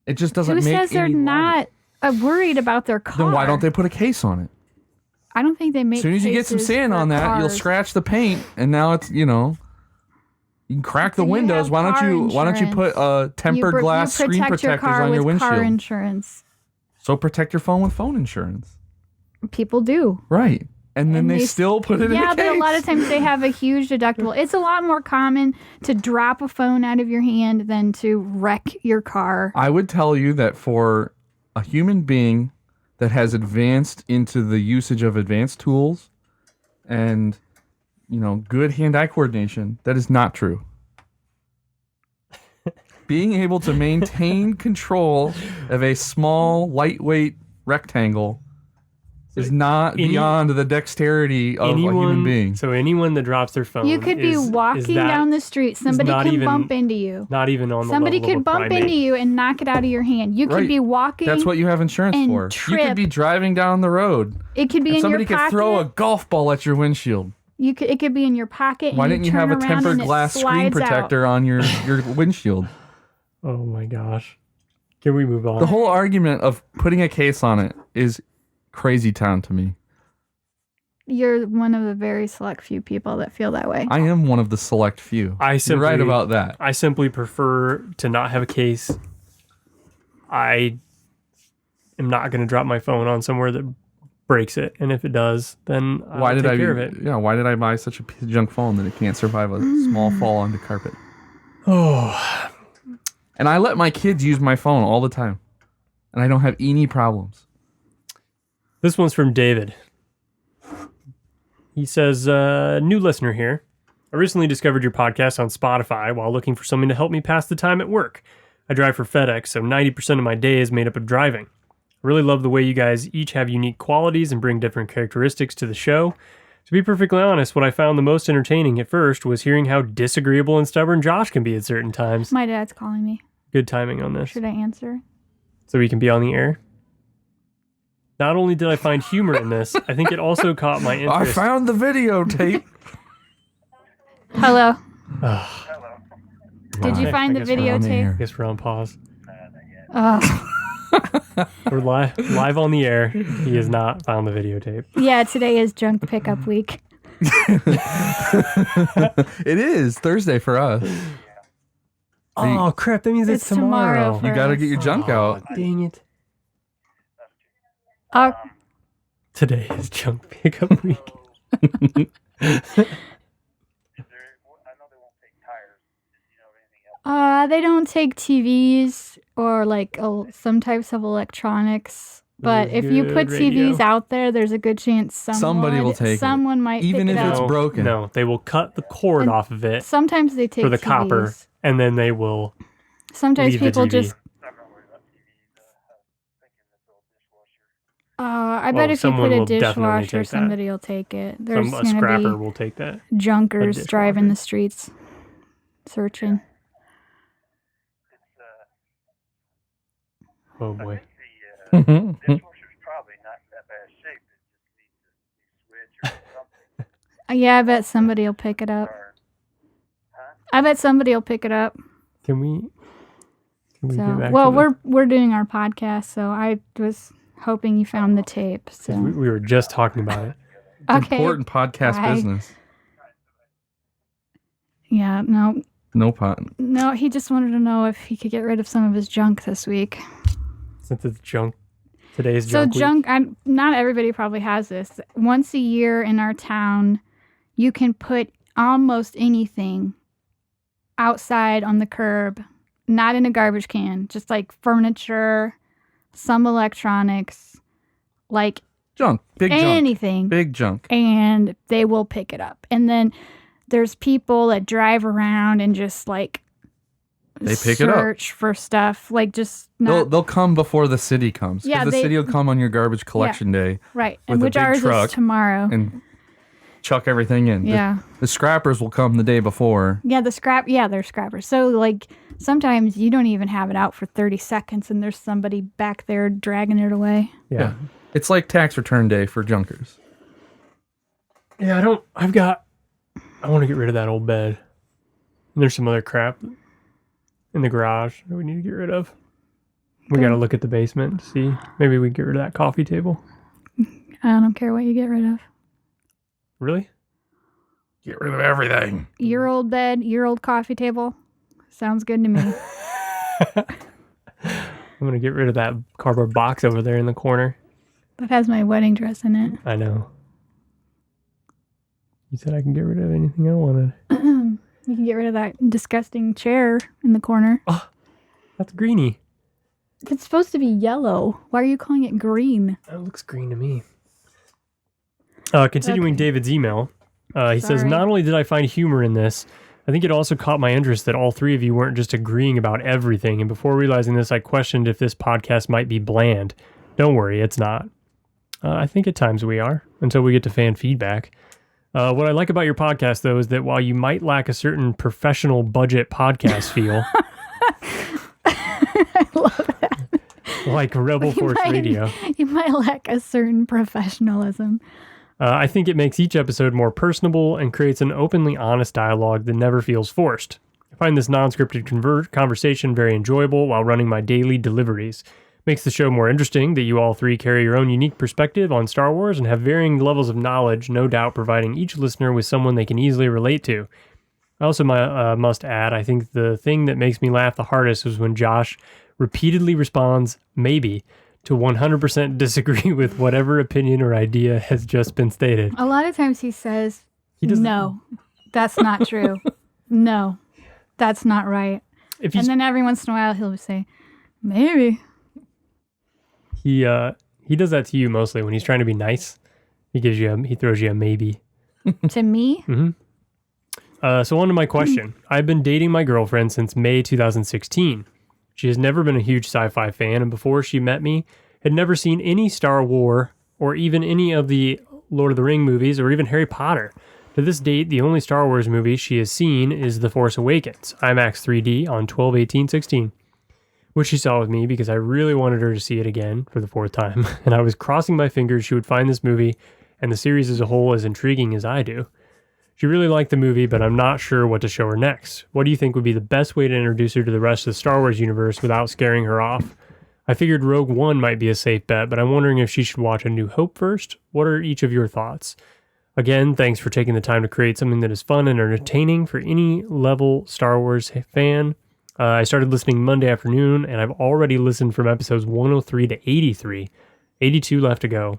It just doesn't Who make says they're any not logic. worried about their car? Then why don't they put a case on it? I don't think they make As soon as you get some cases sand for on that, you'll cars. scratch the paint, and now it's, you can crack the Then you windows. have Why don't car you put tempered glass screen protect your protectors car on your with car windshield? insurance. So protect your phone with phone insurance. People do. Right. And then And they they still put it in a Yeah, case. but a lot of times they have a huge deductible. It's a lot more common to drop a phone out of your hand than to wreck your car. I would tell you that for a human being that has advanced into the usage of advanced tools and, good hand-eye coordination, that is not true. Being able to maintain control of a small, lightweight rectangle is not beyond the dexterity of a human being. So anyone that drops their phone, You could be walking down the street. Somebody not can even- bump into you. not even on the Somebody level of could a bump primate. into you and knock it out of your hand. You could Right. be walking. That's what you have insurance and for. You trip. could be driving down the road. It could be And in somebody your could pocket. throw a golf ball at your windshield. It could be in your pocket. Why and didn't you turn have a around tempered and it glass screen slides out. protector on your windshield? Oh my gosh. Can we move on? The whole argument of putting a case on it is crazy town to me. You're one of the very select few people that feel that way. I am one of the select few. You're right about that. I simply prefer to not have a case. I am not going to drop my phone on somewhere that breaks it, and if it does, then I'll take care of it. Yeah, why did I buy such a piece of junk phone that it can't survive a small fall onto carpet? Oh, And I let my kids use my phone all the time, and I don't have any problems. this one's from David. He says, new listener here. I recently discovered your podcast on Spotify while looking for something to help me pass the time at work. I drive for FedEx, so 90% of my day is made up of driving. I really love the way you guys each have unique qualities and bring different characteristics to the show. To be perfectly honest, what I found the most entertaining at first was hearing how disagreeable and stubborn Josh can be at certain times. My dad's calling me. Good timing on this. Should I answer? So we can be on the air. Not only did I find humor in this, I think it also caught my I interest. found the videotape. Hello. Ugh, Did you Live. find the I guess we're on the videotape? air. I guess we're on pause. Oh. We're live on the air. He has not found the videotape. Yeah, today is junk pickup week. It is Thursday for us. Oh crap! That means it's tomorrow tomorrow. for You got to us. get your junk out. Dang it! Oh, Today is junk pickup week. they don't take TVs or like some types of electronics. But if you Good put radio. TVs out there, there's a good chance Somebody will take it. someone might Even pick if it it's up. broken. No, they will cut the cord And off of it Sometimes they take for the TVs. copper, and then they will Sometimes leave the people TV. just. I bet if you someone put a will definitely dishwasher, take that. somebody will take it. There's a going to scrapper be will take that. junkers dishwasher. driving the streets, searching. Oh boy. Yeah, I bet somebody will pick it up. I bet somebody will pick it up. Can we So, get back well, to we're doing our podcast, so I was hoping you found the tape. So we were just talking about it. okay, Important podcast bye. business. Yeah, No pot. no, he just wanted to know if he could get rid of some of his junk this week. Since it's junk. Today's So junk week. not everybody probably has this. Once a year in our town, you can put almost anything outside on the curb, not in a garbage can, just like furniture, some electronics, like Junk. Big junk. anything. Big junk. And they will pick it up. And then there's people that drive around and just like They pick it up. search for stuff, like just not They'll come before the city comes. 'Cause Yeah, the they- city will come on your garbage collection day right. with And a which big ours truck is tomorrow. and chuck everything in. Yeah. The scrappers will come the day before. Yeah, they're scrappers. So like sometimes you don't even have it out for 30 seconds and there's somebody back there dragging it away. Yeah. It's like tax return day for junkers. Yeah, I want to get rid of that old bed. And there's some other crap in the garage that we need to get rid of. We got to look at the basement to see. Maybe we can get rid of that coffee table. I don't care what you get rid of. Really? Get rid of everything. Your old bed, your old coffee table. Sounds good to me. I'm going to get rid of that cardboard box over there in the corner. That has my wedding dress in it. I know. You said I can get rid of anything I wanted. You can get rid of that disgusting chair in the corner. That's greeny. It's supposed to be yellow. Why are you calling it green? That looks green to me. Continuing Okay. David's email, he says, Sorry. not only did I find humor in this, I think it also caught my interest that all three of you weren't just agreeing about everything. And before realizing this, I questioned if this podcast might be bland. Don't worry, it's not. I think at times we are, until we get to fan feedback. What I like about your podcast, though, is that while you might lack a certain professional budget podcast feel, I love that. like Rebel Force Radio, You might lack a certain professionalism. I think it makes each episode more personable and creates an openly honest dialogue that never feels forced. I find this non-scripted conversation very enjoyable while running my daily deliveries. Makes the show more interesting that you all three carry your own unique perspective on Star Wars and have varying levels of knowledge, no doubt providing each listener with someone they can easily relate to. I also must add, I think the thing that makes me laugh the hardest is when Josh repeatedly responds, maybe, to 100% disagree with whatever opinion or idea has just been stated. A lot of times he says, doesn't- no, that's not true. No, that's not right. If And he's, then every once in a while he'll say, maybe. he does that to you mostly when he's trying to be nice. He throws you a maybe. To me? So on to my question. I've been dating my girlfriend since May 2016. She has never been a huge sci-fi fan, and before she met me, had never seen any Star Wars or even any of the Lord of the Ring movies or even Harry Potter. To this date, the only Star Wars movie she has seen is The Force Awakens, IMAX 3D on 12/18/16, which she saw with me because I really wanted her to see it again for the fourth time, and I was crossing my fingers she would find this movie and the series as a whole as intriguing as I do. She really liked the movie, but I'm not sure what to show her next. What do you think would be the best way to introduce her to the rest of the Star Wars universe without scaring her off? I figured Rogue One might be a safe bet, but I'm wondering if she should watch A New Hope first. What are each of your thoughts? Again, thanks for taking the time to create something that is fun and entertaining for any level Star Wars fan. I started listening Monday afternoon, and I've already listened from episodes 103 to 83. 82 left to go.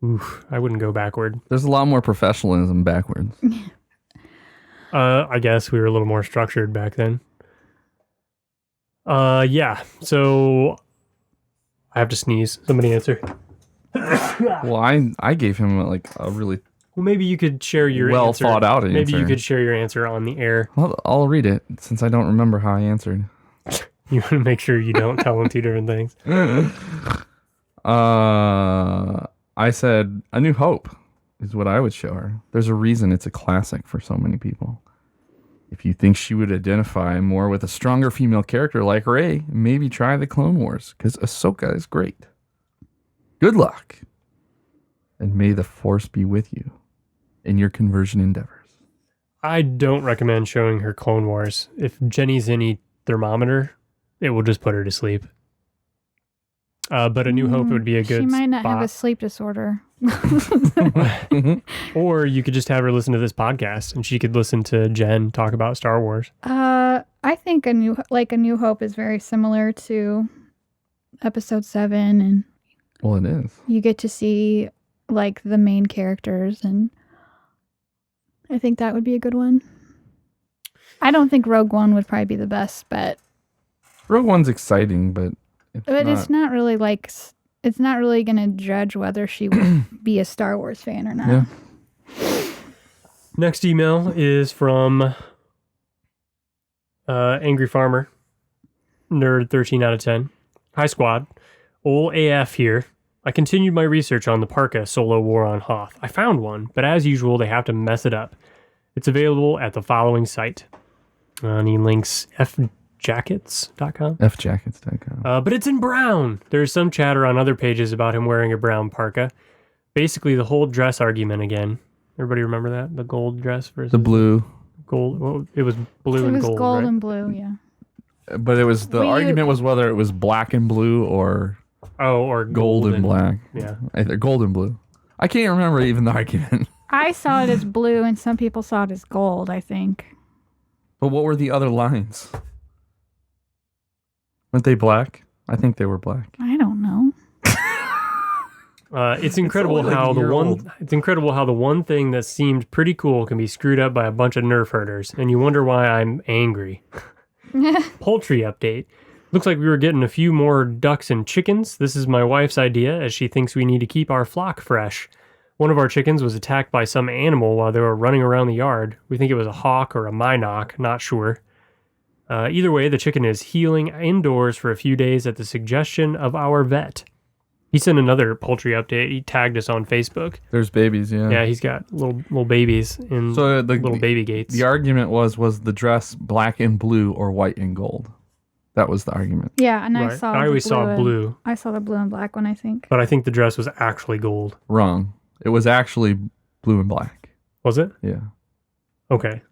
Oof, I wouldn't go backward. There's a lot more professionalism backwards. I guess we were a little more structured back then. Yeah, so I have to sneeze. Somebody answer. Well, I gave him like a really Well, maybe you could share your well answer. thought out answer. Maybe you could share your answer on the air. I'll read it since I don't remember how I answered. You want to make sure you don't tell them two different things. I said A New Hope is what I would show her. There's a reason it's a classic for so many people. If you think she would identify more with a stronger female character like Rey, maybe try the Clone Wars, because Ahsoka is great. Good luck, and may the Force be with you in your conversion endeavors. I don't recommend showing her Clone Wars. If Jenny's any thermometer, it will just put her to sleep. But A New Hope would be a good She might not spot. have a sleep disorder. Or you could just have her listen to this podcast, and she could listen to Jen talk about Star Wars. I think A New Hope is very similar to Episode 7, and Well, it is. you get to see like the main characters, and I think that would be a good one. I don't think Rogue One would probably be the best, but Rogue One's exciting, but it's not really like it's not really going to judge whether she would be a Star Wars fan or not. Yeah. Next email is from Angry Farmer, Nerd 13 out of 10. Hi, squad. Ol AF here. I continued my research on the Parka Solo War on Hoth. I found one, but as usual, they have to mess it up. It's available at the following site. And he links fjackets.com. fjackets.com. But it's in brown. There's some chatter on other pages about him wearing a brown parka. Basically, the whole dress argument again. Everybody remember that? The gold dress versus The blue. gold. Well, it was blue and gold, gold right? and blue, yeah. But it was the argument was whether it was black and blue or or gold and black. Yeah. Either gold and blue. I can't remember even the argument. I saw it as blue, and some people saw it as gold, I think. But what were the other lines? Weren't they black? I think they were black. I don't know. It's incredible only like how a year old. It's incredible how the one thing that seemed pretty cool can be screwed up by a bunch of nerf herders, and you wonder why I'm angry. Poultry update. Looks like we were getting a few more ducks and chickens. This is my wife's idea, as she thinks we need to keep our flock fresh. One of our chickens was attacked by some animal while they were running around the yard. We think it was a hawk or a mynock, not sure. Either way, the chicken is healing indoors for a few days at the suggestion of our vet. He sent another poultry update. He tagged us on Facebook. There's babies, yeah. Yeah, he's got little babies in little baby gates. The argument was the dress black and blue or white and gold? That was the argument. Yeah, and Right. I always saw blue. I saw the blue and black one, I think. But I think the dress was actually gold. Wrong. It was actually blue and black. Was it? Yeah. Okay.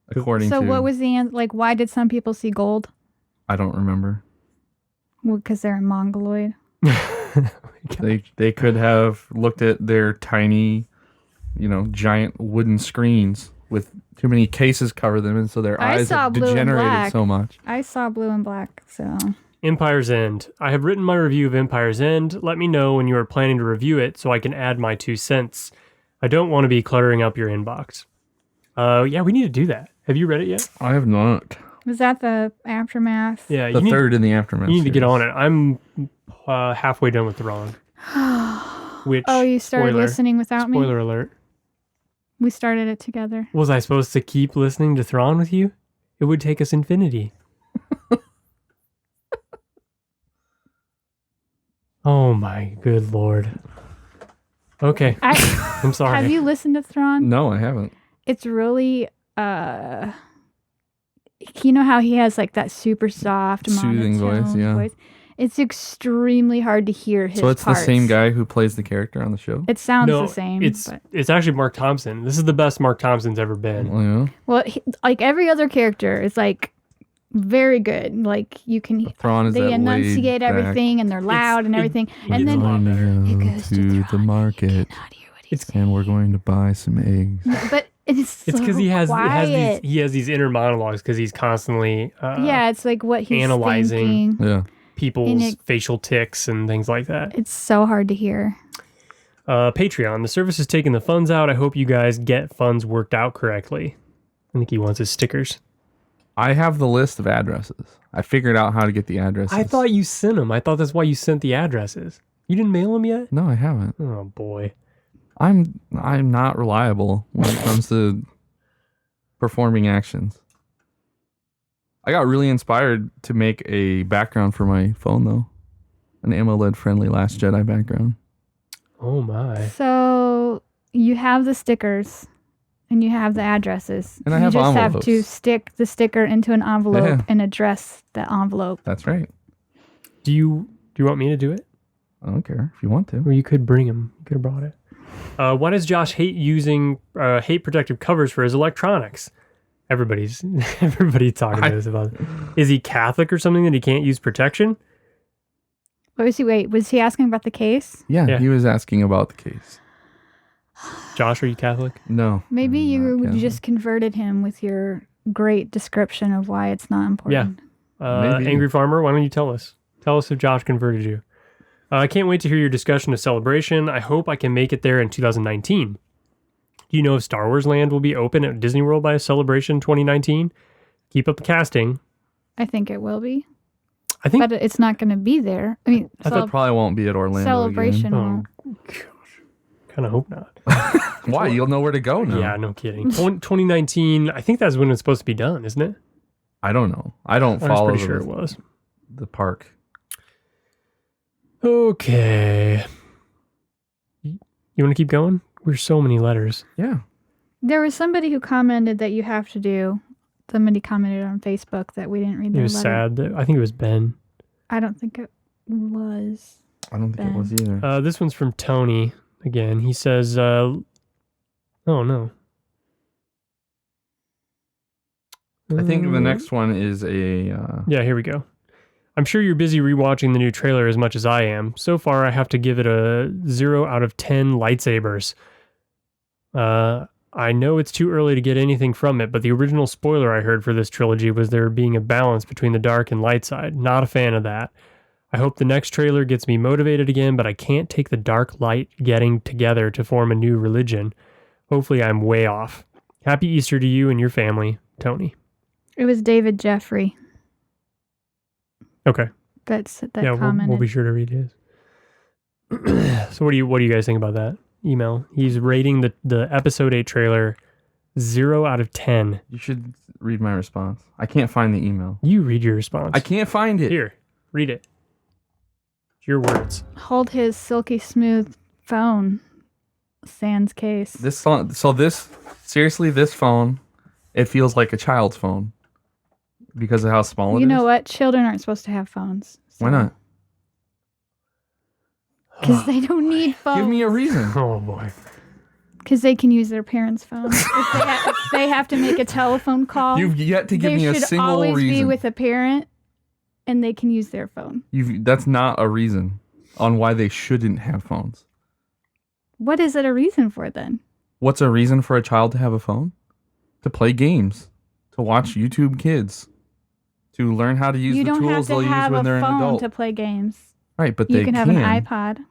According So to... what was the like? Why did some people see gold? I don't remember. Well, because they're in Mongoloid. They could have looked at their tiny, giant wooden screens with too many cases cover them, and so their eyes saw have blue and degenerated black. so much. I saw blue and black, so... Empire's End. I have written my review of Empire's End. Let me know when you are planning to review it so I can add my 2 cents. I don't want to be cluttering up your inbox. Yeah, we need to do that. Have you read it yet? I have not. Was that the Aftermath? Yeah, The third in the Aftermath. You need to get series. on it. I'm halfway done with Thrawn. Which, Oh, you started spoiler, listening without me? Spoiler alert. We started it together. Was I supposed to keep listening to Thrawn with you? It would take us infinity. Oh my good lord. Okay, I'm sorry. Have you listened to Thrawn? No, I haven't. It's really... You know how he has like that super soft Soothing monotone voice, yeah. It's extremely hard to hear his So it's parts. the same guy who plays the character on the show? It sounds No, the same. it's but, actually Mark Thompson. This is the best Mark Thompson's ever been. Yeah. well, like every other character is like very good. Like you can, Thrawn is they that enunciate laid back, everything and they're loud and everything. And then on there. it Going goes to the Thrawn, market, you cannot hear what he's and we're going to buy some eggs. saying. But it's It's because so quiet. he has these inner monologues because he's constantly Yeah, it's like what he's analyzing. thinking. Yeah. people's facial tics and things like that. It's so hard to hear. Patreon. The service is taking the funds out. I hope you guys get funds worked out correctly. I think he wants his stickers. I have the list of addresses. I figured out how to get the addresses. I thought you sent them. I thought that's why you sent the addresses. You didn't mail them yet? No, I haven't. Oh boy. I'm not reliable when it comes to performing actions. I got really inspired to make a background for my phone though. An AMOLED friendly Last Jedi background. Oh my. So you have the stickers and you have the addresses. And I you have just have envelopes. to stick the sticker into an envelope Yeah. and address the envelope. That's right. Do you want me to do it? I don't care if you want to. Or you could bring them. You could have brought it. Why does Josh hate using hate protective covers for his electronics? Everybody's talking to us about it. Is he Catholic or something that he can't use protection? What was he? Wait, was he asking about the case? Yeah, he was asking about the case. Josh, are you Catholic? No. Maybe I'm you not Catholic. just converted him with your great description of why it's not important. Maybe. Angry Farmer, why don't you tell us? Tell us if Josh converted you. I can't wait to hear your discussion of Celebration. I hope I can make it there in 2019. Do you know if Star Wars Land will be open at Disney World by Celebration 2019? Keep up the casting. I think it will be, I think. but it's not going to be there. I mean, I thought probably won't be at Orlando Celebration Oh, won't. gosh. Kind of hope not. Again. Why? You'll know where to go now. Yeah, no kidding. 2019, I think that's when it's supposed to be done, isn't it? I don't know. I don't I was follow pretty sure it was. the park. Okay. You want to keep going? We're so many letters. Yeah. There was somebody who commented that you have to do. Somebody commented on Facebook that we didn't read It their was letter. sad. I think it was Ben. I don't think it was. I don't think it Ben. was either. This one's from Tony. Again, he says, oh no. I think the next one is a... Yeah, here we go. I'm sure you're busy rewatching the new trailer as much as I am. So far, I have to give it a 0 out of 10 lightsabers. I know it's too early to get anything from it, but the original spoiler I heard for this trilogy was there being a balance between the dark and light side. Not a fan of that. I hope the next trailer gets me motivated again, but I can't take the dark light getting together to form a new religion. Hopefully I'm way off. Happy Easter to you and your family, Tony. It was David Jeffrey Okay. that Yeah, commented. we'll be sure to read his. So what do you guys think about that email? He's rating the episode 8 trailer 0 out of 10. You should read my response. I can't find the email. You read your response. I can't find it. Here, read it. Your words. Hold his silky smooth phone. Sans case. This phone, it feels like a child's phone because of how small it is. You know what? Children aren't supposed to have phones. Why not? Because they don't need phones. Give me a reason. Oh boy. Because they can use their parents' phone. If they have to make a telephone call, You've yet to give they me a should single always be reason. with a parent, and they can use their phone. That's not a reason on why they shouldn't have phones. What is it a reason for then? What's a reason for a child to have a phone? To play games, to watch YouTube Kids, to learn how to use You the don't have tools to they'll use have when a they're an phone adult. to play games. Right, but You they can have an iPod, or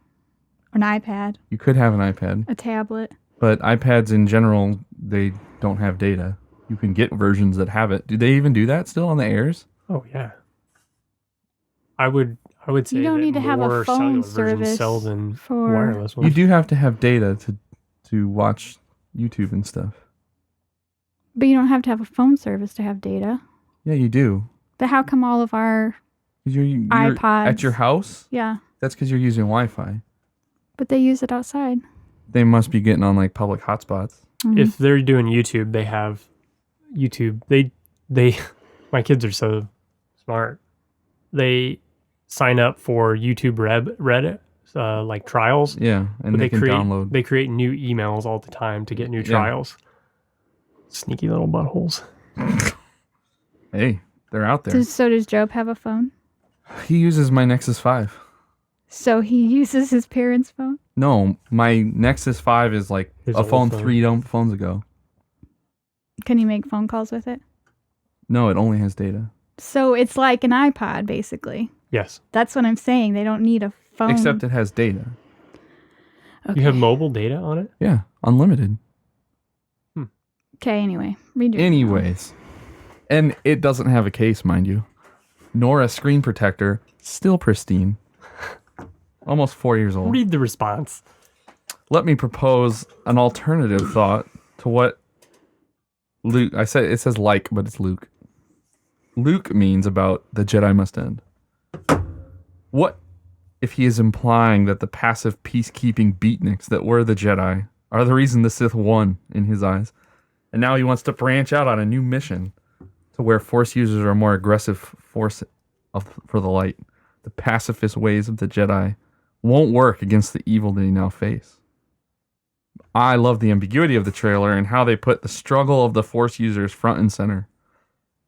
an iPad, You could have an iPad, a tablet. but iPads in general, they don't have data. You can get versions that have it. Do they even do that still on the airs? Oh yeah. I would say You don't that need to have a more phone cellular versions service sell than for- wireless You ones. do have to have data to watch YouTube and stuff. But you don't have to have a phone service to have data. Yeah, you do. But how come all of our... You're iPods. at your house? Yeah, That's because you're using Wi-Fi. but they use it outside. They must be getting on like public hotspots. Mhm. If they're doing YouTube, they have YouTube. They my kids are so smart. They sign up for YouTube Reddit like trials. Yeah, and but they can create, download. They create new emails all the time to get new trials. Sneaky little buttholes. Hey, they're out there. So does Job have a phone? He uses my Nexus 5. So he uses his parents' phone? No, my Nexus 5 is like His a old phone phone. 3 phones ago. Can you make phone calls with it? No, it only has data. So it's like an iPod, basically. Yes. That's what I'm saying. They don't need a phone. Except it has data. Okay. You have mobile data on it? Yeah, unlimited. Okay, anyway. Redo it. Anyways. And it doesn't have a case, mind you. Nor a screen protector. Still pristine. Almost 4 years old. Read the response. Let me propose an alternative thought to what Luke... I said it says like, but it's Luke. Luke means about the Jedi must end. What if he is implying that the passive peacekeeping beatniks that were the Jedi are the reason the Sith won in his eyes? And now he wants to branch out on a new mission to where Force users are more aggressive force for the light. The pacifist ways of the Jedi won't work against the evil they now face. I love the ambiguity of the trailer and how they put the struggle of the Force users front and center.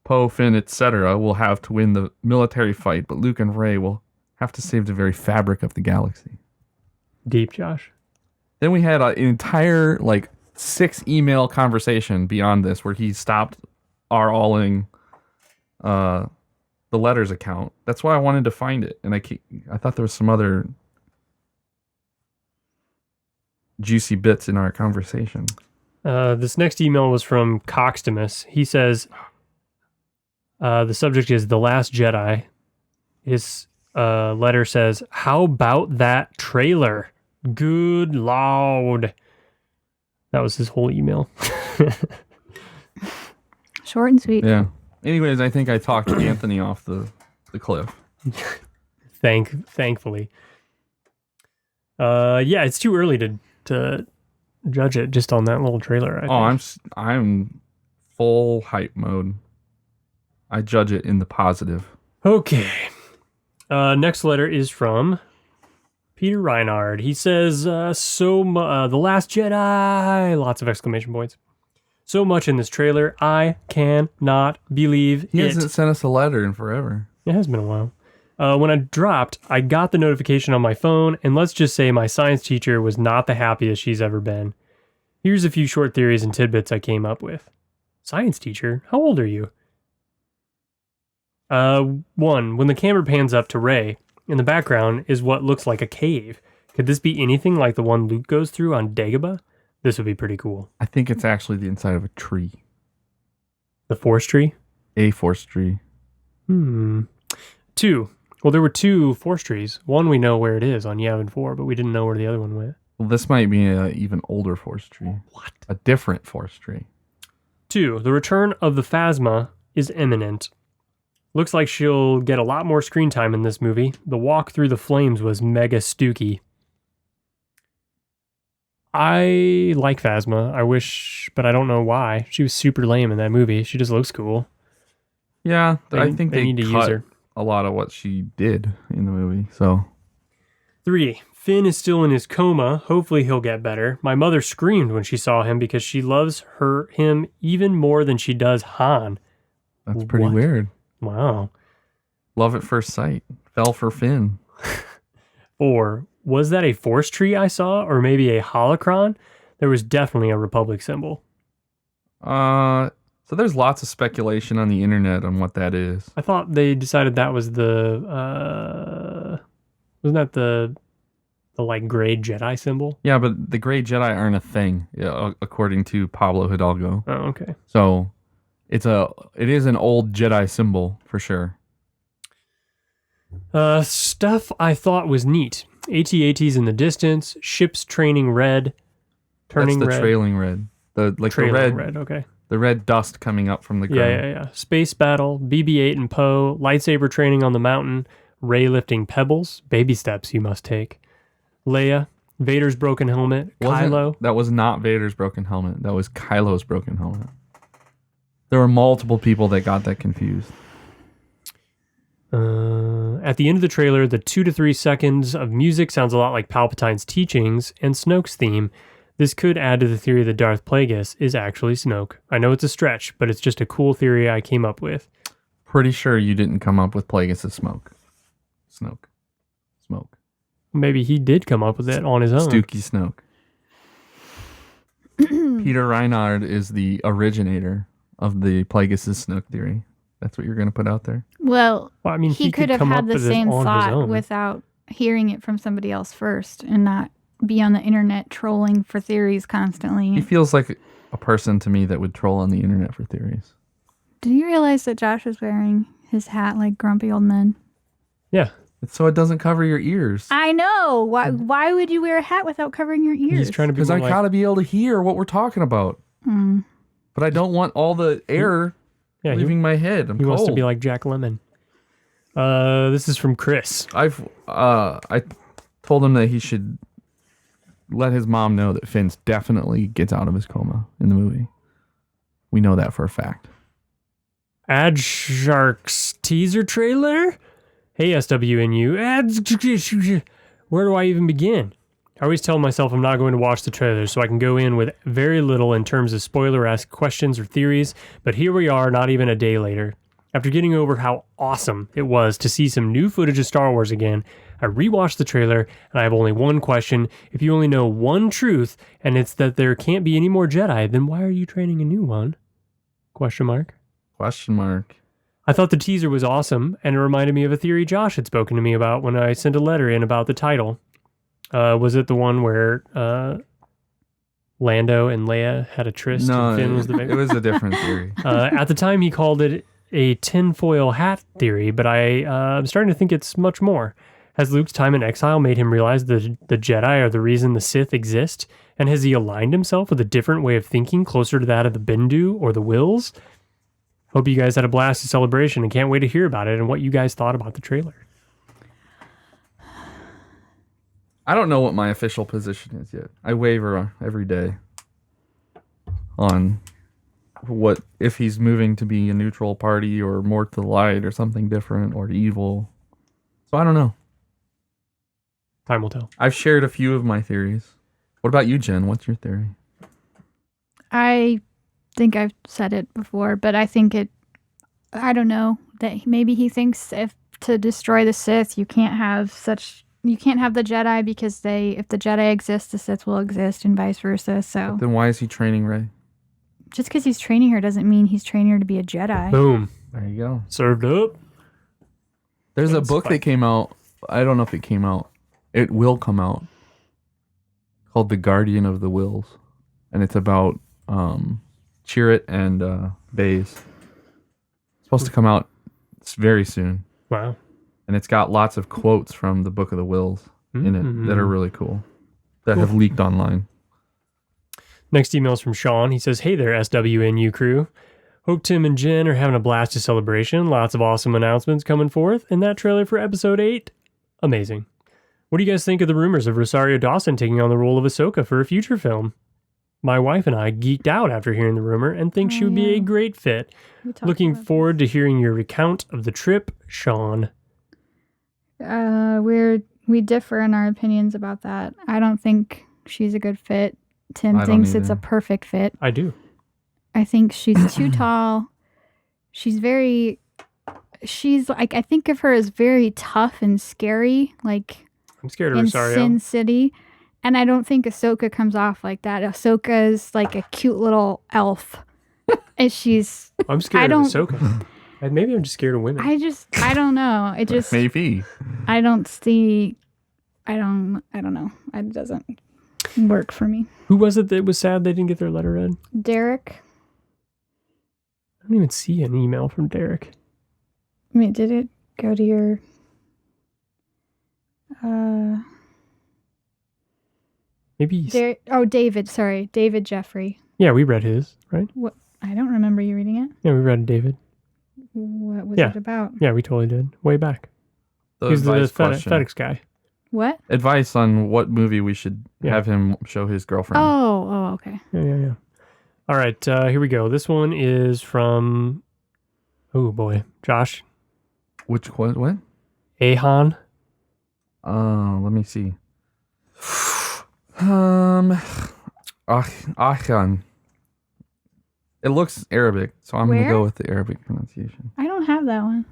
Poe, Finn, etc. will have to win the military fight, but Luke and Rey will have to save the very fabric of the galaxy. Deep, Josh. Then we had an entire 6 email conversation beyond this where he stopped our all-in the letters account. That's why I wanted to find it, and I thought there was some other juicy bits in our conversation. This next email was from Coxtimus. He says, the subject is The Last Jedi. His letter says, how about that trailer? Good Lord. That was his whole email. Short and sweet. Yeah. Anyways, I think I talked Anthony off the cliff. Thankfully. Yeah, it's too early to judge it just on that little trailer. I think. I'm full hype mode. I judge it in the positive. Okay. Next letter is from Peter Reinhard. He says, The Last Jedi! Lots of exclamation points. So much in this trailer, I cannot believe He it. hasn't sent us a letter in forever. It has been a while. When I dropped, I got the notification on my phone, and let's just say my science teacher was not the happiest she's ever been. Here's a few short theories and tidbits I came up with. Science teacher? How old are you? 1. When the camera pans up to Rey, in the background is what looks like a cave. Could this be anything like the one Luke goes through on Dagobah? This would be pretty cool. I think it's actually the inside of a tree. The Force tree? A Force tree. 2. Well, there were 2 Force trees. One we know where it is on Yavin 4, but we didn't know where the other one went. Well, this might be an even older Force tree. What? A different Force tree. 2. The return of the Phasma is imminent. Looks like she'll get a lot more screen time in this movie. The walk through the flames was mega stooky. I like Phasma. I wish, but I don't know why. She was super lame in that movie. She just looks cool. Yeah, I think they need to cut use her. a lot of what she did in the movie. So 3. Finn is still in his coma. Hopefully he'll get better. My mother screamed when she saw him because she loves him even more than she does Han. that's pretty What? weird. Wow. Love at first sight. Fell for Finn. 4. Was that a Force tree I saw, or maybe a holocron? There was definitely a Republic symbol. So there's lots of speculation on the internet on what that is. I thought they decided that was the wasn't that the gray Jedi symbol? Yeah, but the gray Jedi aren't a thing, according to Pablo Hidalgo. Oh, okay. So it is an old Jedi symbol for sure. Stuff I thought was neat. AT-ATs in the distance, ships training red, turning That's the red. trailing red. Trailing red, okay. The red dust coming up from the ground. Yeah. Space battle, BB-8 and Poe, lightsaber training on the mountain, Rey lifting pebbles, baby steps you must take. Leia, Vader's broken helmet, Kylo. That was not Vader's broken helmet. That was Kylo's broken helmet. There were multiple people that got that confused. At the end of the trailer, the 2 to 3 seconds of music sounds a lot like Palpatine's teachings and Snoke's theme. This could add to the theory that Darth Plagueis is actually Snoke. I know it's a stretch, but it's just a cool theory I came up with. Pretty sure you didn't come up with Plagueis' Snoke. Smoke. Maybe he did come up with it on his own. Stooky Snoke. Peter Reinhard is the originator of the Plagueis' Snoke theory. That's what you're going to put out there? Well, I mean, he could have come had up the with this same on his thought own. without hearing it from somebody else first and not be on the internet trolling for theories constantly. He feels like a person to me that would troll on the internet for theories. Do you realize that Josh is wearing his hat like grumpy old men? Yeah. So it doesn't cover your ears. I know. Why would you wear a hat without covering your ears? He's trying to be Because more I like, gotta be able to hear what we're talking about. But I don't want all the air leaving my head. I'm he cold. wants to be like Jack Lemmon. This is from Chris. I told him that he should let his mom know that Finn's definitely gets out of his coma in the movie. We know that for a fact. Ad Sharks teaser trailer? Hey, SWNU. Where do I even begin? I always tell myself I'm not going to watch the trailer so I can go in with very little in terms of spoiler-esque questions or theories, but here we are not even a day later. After getting over how awesome it was to see some new footage of Star Wars again, I rewatched the trailer and I have only one question. If you only know one truth and it's that there can't be any more Jedi, then why are you training a new one? Question mark. I thought the teaser was awesome, and it reminded me of a theory Josh had spoken to me about when I sent a letter in about the title. Was it the one where Lando and Leia had a tryst and Finn was the baby? It was a different theory. At the time, he called it a tinfoil hat theory, but I'm starting to think it's much more. Has Luke's time in exile made him realize the Jedi are the reason the Sith exist? And has he aligned himself with a different way of thinking closer to that of the Bendu or the Wills? Hope you guys had a blast at Celebration and can't wait to hear about it and what you guys thought about the trailer. I don't know what my official position is yet. I waver every day on what if he's moving to be a neutral party or more to the light or something different or evil. So I don't know. Time will tell. I've shared a few of my theories. What about you, Jen? What's your theory? I think I've said it before, but I think I don't know, that maybe he thinks if to destroy the Sith, you can't have the Jedi because if the Jedi exist, the Sith will exist and vice versa. So But then why is he training Rey? just because he's training her doesn't mean he's training her to be a Jedi. Boom. There you go. Served up. There's a It's book fine. that came out. I don't know if it came out. It will come out. Called The Guardian of the Wills. And it's about Chirrut and Baze. It's supposed to come out very soon. Wow. And it's got lots of quotes from the Book of the Wills in it that are really cool. That have leaked online. Next email is from Sean. He says, hey there, SWNU crew. Hope Tim and Jen are having a blast of Celebration. Lots of awesome announcements coming forth. And that trailer for episode 8, amazing. What do you guys think of the rumors of Rosario Dawson taking on the role of Ahsoka for a future film? My wife and I geeked out after hearing the rumor and think she would be a great fit. Looking forward to hearing your recount of the trip, Sean. We differ in our opinions about that. I don't think she's a good fit. Tim I don't thinks it's a either. perfect fit. I do. I think she's too tall. She's like, I think of her as very tough and scary, like I'm scared of in Rosario. Sin City. And I don't think Ahsoka comes off like that. Ahsoka is like a cute little elf. And she's, I'm scared of Ahsoka. Maybe I'm just scared of women. I don't know. It just, Maybe. I don't know. It doesn't work for me. Who was it that was sad they didn't get their letter read? Derek. I don't even see an email from Derek. Wait, did it go to your... Maybe he's... David. Sorry. David Jeffrey. Yeah, we read his, right? What? I don't remember you reading it. Yeah, we read David. What was it about? Yeah, we totally did. Way back. He's the FedEx guy. What? Advice on what movie we should have him show his girlfriend. Oh, okay. Yeah. All right, here we go. This one is from... Oh, boy. Josh. Which one? What? Ahan. Let me see. Achan. It looks Arabic, so I'm going to Where? go with the Arabic pronunciation. I don't have that one.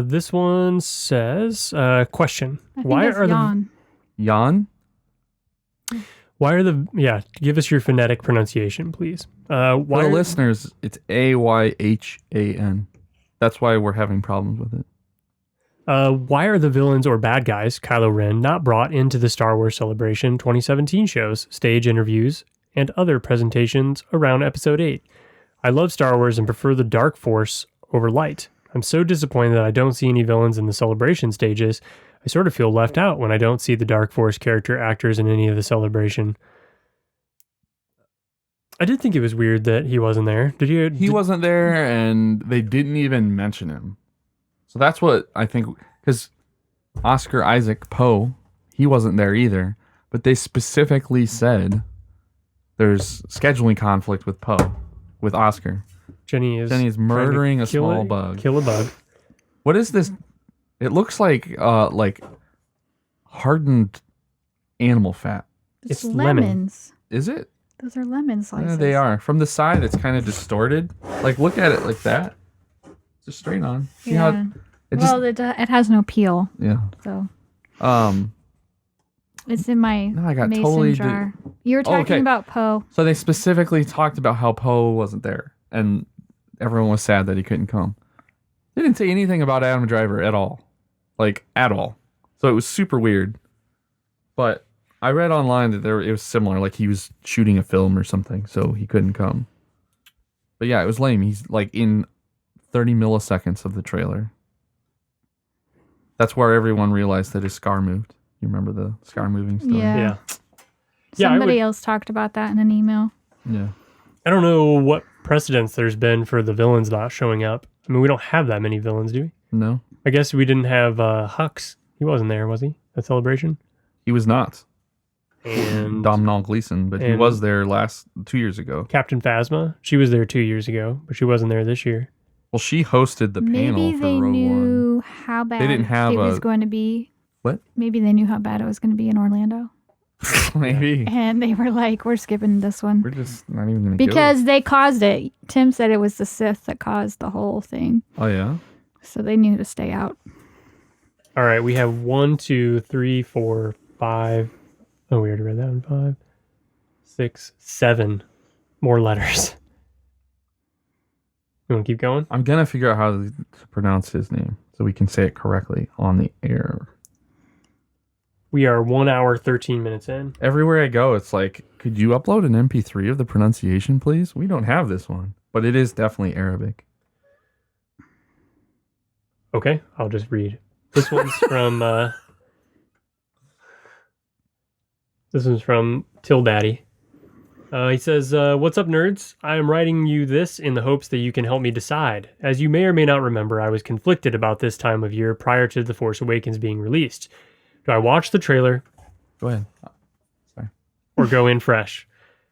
This one says, question. I think it's Jan. Jan? Give us your phonetic pronunciation, please. For the listeners, it's Ayhan. That's why we're having problems with it. Why are the villains or bad guys, Kylo Ren, not brought into the Star Wars Celebration 2017 shows, stage interviews, and other presentations around Episode 8? I love Star Wars and prefer the Dark Force over Light. I'm so disappointed that I don't see any villains in the Celebration stages. I sort of feel left out when I don't see the Dark Force character actors in any of the Celebration. I did think it was weird that he wasn't there. He wasn't there, and they didn't even mention him. So that's what I think, because Oscar Isaac Poe, he wasn't there either, but they specifically said there's scheduling conflict with Poe, with Oscar. Jenny is murdering a small bug. Kill a bug. What is this? It looks like hardened animal fat. It's lemons. Is it? Those are lemon slices. Yeah, they are. From the side, it's kind of distorted. Like, look at it like that. Just straight on. See how it it has no peel. Yeah. So. It's in my mason jar. You were talking about Poe. So they specifically talked about how Poe wasn't there, and everyone was sad that he couldn't come. They didn't say anything about Adam Driver at all. Like, at all. So it was super weird. But I read online that it was similar, like he was shooting a film or something, so he couldn't come. But yeah, it was lame. He's like in 30 milliseconds of the trailer. That's where everyone realized that his scar moved. You remember the scar moving story? Yeah. Somebody else talked about that in an email. Yeah. I don't know what precedence there's been for the villains not showing up. I mean, we don't have that many villains, do we? No. I guess we didn't have Hux. He wasn't there, was he? At Celebration? He was not. And Domhnall Gleeson, but he was there 2 years ago. Captain Phasma, she was there 2 years ago, but she wasn't there this year. Well, she hosted the panel for Rogue One. Maybe they knew how bad it was going to be. What? Maybe they knew how bad it was going to be in Orlando. Maybe. And they were like, we're skipping this one. We're just not even going to Because they caused it. Tim said it was the Sith that caused the whole thing. Oh, yeah? So they knew to stay out. All right, we have 1, 2, 3, 4, 5. Oh, we already read that one. 5, 6, 7 more letters. You want to keep going? I'm going to figure out how to pronounce his name so we can say it correctly on the air. We are 1 hour, 13 minutes in. Everywhere I go, it's like, could you upload an MP3 of the pronunciation, please? We don't have this one, but it is definitely Arabic. Okay, I'll just read. This one's from Till Daddy. He says, what's up, nerds? I am writing you this in the hopes that you can help me decide. As you may or may not remember, I was conflicted about this time of year prior to The Force Awakens being released. Do I watch the trailer? Go ahead. Sorry. Or go in fresh?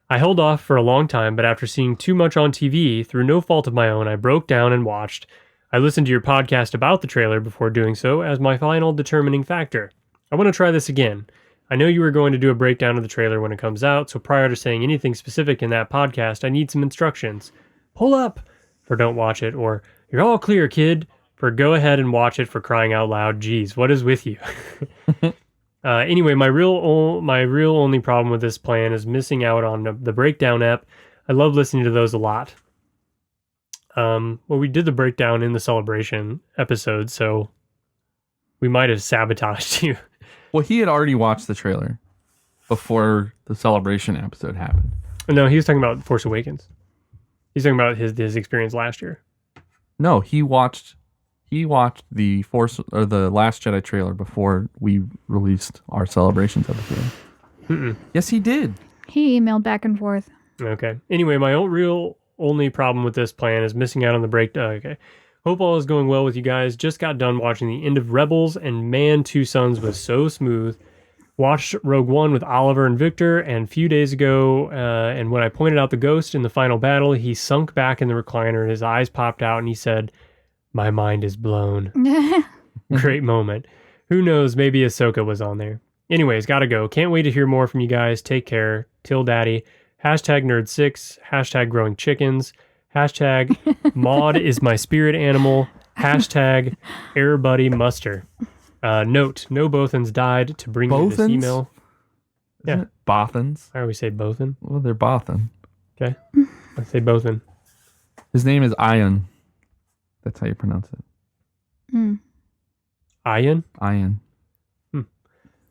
I held off for a long time, but after seeing too much on TV, through no fault of my own, I broke down and watched. I listened to your podcast about the trailer before doing so as my final determining factor. I want to try this again. I know you were going to do a breakdown of the trailer when it comes out, so prior to saying anything specific in that podcast, I need some instructions. Pull up for don't watch it, or you're all clear, kid, for go ahead and watch it for crying out loud. Jeez, what is with you? Anyway, my real only problem with this plan is missing out on the breakdown app. I love listening to those a lot. Well, we did the breakdown in the Celebration episode, so we might have sabotaged you. Well, he had already watched the trailer before the Celebration episode happened. No, he was talking about Force Awakens. He's talking about his experience last year. No, he watched the the Last Jedi trailer before we released our Celebrations episode. Mm-mm. Yes, he did. He emailed back and forth. Okay. Anyway, my only problem with this plan is missing out on the breakdown. Okay. Hope all is going well with you guys. Just got done watching the end of Rebels, and man, Two Sons was so smooth. Watched Rogue One with Oliver and Victor, and a few days ago, and when I pointed out the ghost in the final battle, he sunk back in the recliner, and his eyes popped out, and he said, "My mind is blown." Great moment. Who knows? Maybe Ahsoka was on there. Anyways, gotta go. Can't wait to hear more from you guys. Take care. Till Daddy. #Nerd6. #Growing Chickens. #Maud is my spirit animal. #Air Buddy Muster. Note: no Bothans died to bring you this Bothans? email. Isn't it Bothans? I always say Bothan. Well, they're Bothan. Okay, I say Bothan. His name is Ian. That's how you pronounce it. Mm. Ian. Ian.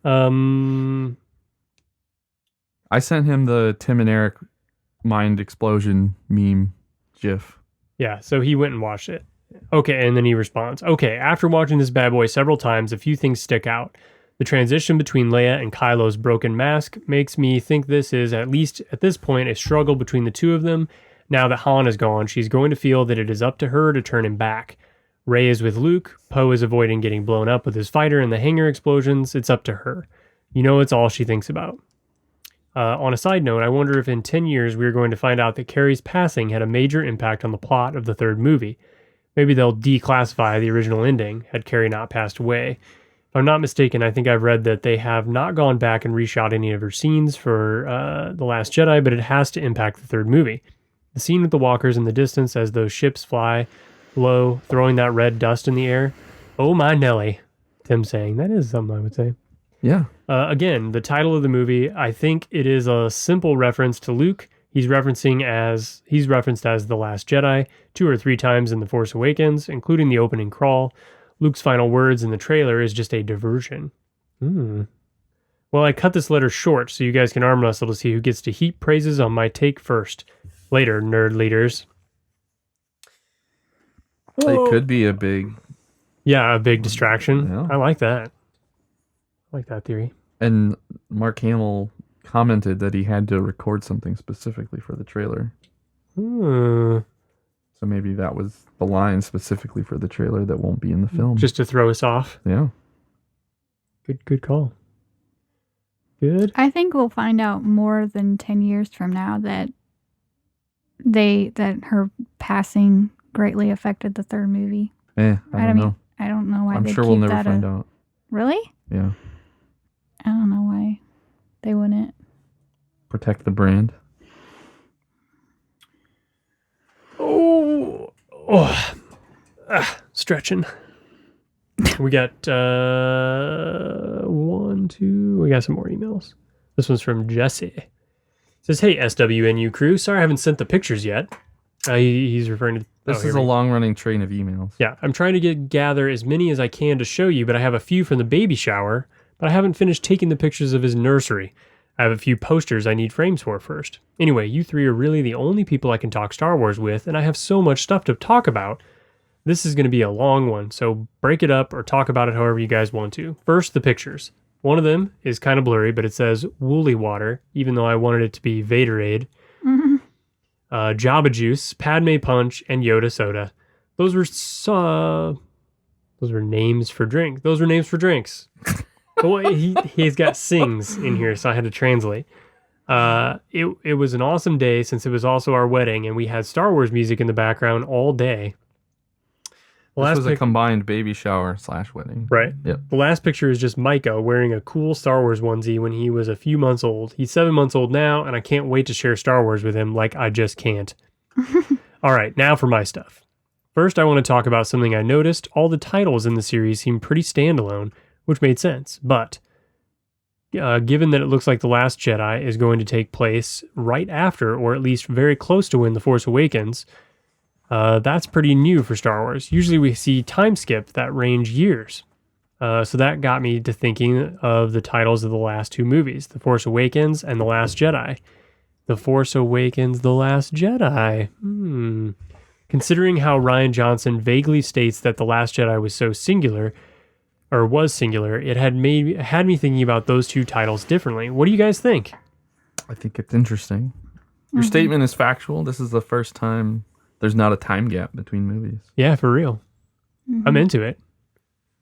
Um. I sent him the Tim and Eric mind explosion meme gif. Yeah, so he went and watched it. Okay, and then he responds, okay, after watching this bad boy several times, a few things stick out. The transition between Leia and Kylo's broken mask makes me think this is, at least at this point, a struggle between the two of them. Now that Han is gone, she's going to feel that it is up to her to turn him back. Rey is with Luke, Poe is avoiding getting blown up with his fighter and the hangar explosions, it's up to her. You know, it's all she thinks about. On a side note, I wonder if in 10 years we are going to find out that Carrie's passing had a major impact on the plot of the third movie. Maybe they'll declassify the original ending had Carrie not passed away. If I'm not mistaken, I think I've read that they have not gone back and reshot any of her scenes for The Last Jedi, but it has to impact the third movie. The scene with the walkers in the distance as those ships fly low, throwing that red dust in the air. Oh my Nelly, Tim saying. That is something I would say. Yeah. Again, the title of the movie, I think it is a simple reference to Luke. He's referenced as The Last Jedi 2 or 3 times in The Force Awakens, including the opening crawl. Luke's final words in the trailer is just a diversion. Well, I cut this letter short so you guys can arm wrestle to see who gets to heap praises on my take first. Later, nerd leaders. It could be a big... Yeah, a big distraction. Yeah. I like that. I like that theory. And Mark Hamill commented that he had to record something specifically for the trailer. So maybe that was the line specifically for the trailer that won't be in the film. Just to throw us off. Yeah. Good call. Good. I think we'll find out more than 10 years from now that her passing greatly affected the third movie. I don't know. I don't know why I'm they sure keep we'll never that find out. Really? Yeah. I don't know why they wouldn't. Protect the brand. Stretching. We got we got some more emails. This one's from Jesse. It says, hey, SWNU crew. Sorry I haven't sent the pictures yet. He's referring to... This is a long-running train of emails. Yeah, I'm trying to gather as many as I can to show you, but I have a few from the baby shower, but I haven't finished taking the pictures of his nursery. I have a few posters I need frames for first. Anyway, you three are really the only people I can talk Star Wars with, and I have so much stuff to talk about. This is going to be a long one, so break it up or talk about it however you guys want to. First, the pictures. One of them is kind of blurry, but it says Woolly Water, even though I wanted it to be Vaderade. Jabba Juice, Padme Punch, and Yoda Soda. Those were names for drink. Those were names for drinks. But he's got sings in here, so I had to translate. It was an awesome day since it was also our wedding, and we had Star Wars music in the background all day. This was a combined baby shower / wedding. Right. Yep. The last picture is just Micah wearing a cool Star Wars onesie when he was a few months old. He's 7 months old now, and I can't wait to share Star Wars with him like I just can't. All right, now for my stuff. First, I want to talk about something I noticed. All the titles in the series seem pretty standalone, which made sense. But given that it looks like The Last Jedi is going to take place right after, or at least very close to when The Force Awakens... that's pretty new for Star Wars. Usually we see time skip that range years. So that got me to thinking of the titles of the last 2 movies, The Force Awakens and The Last Jedi. The Force Awakens, The Last Jedi. Considering how Rian Johnson vaguely states that The Last Jedi was singular, it had me thinking about those 2 titles differently. What do you guys think? I think it's interesting. Your statement is factual. This is the first time there's not a time gap between movies. Yeah, for real. I'm into it.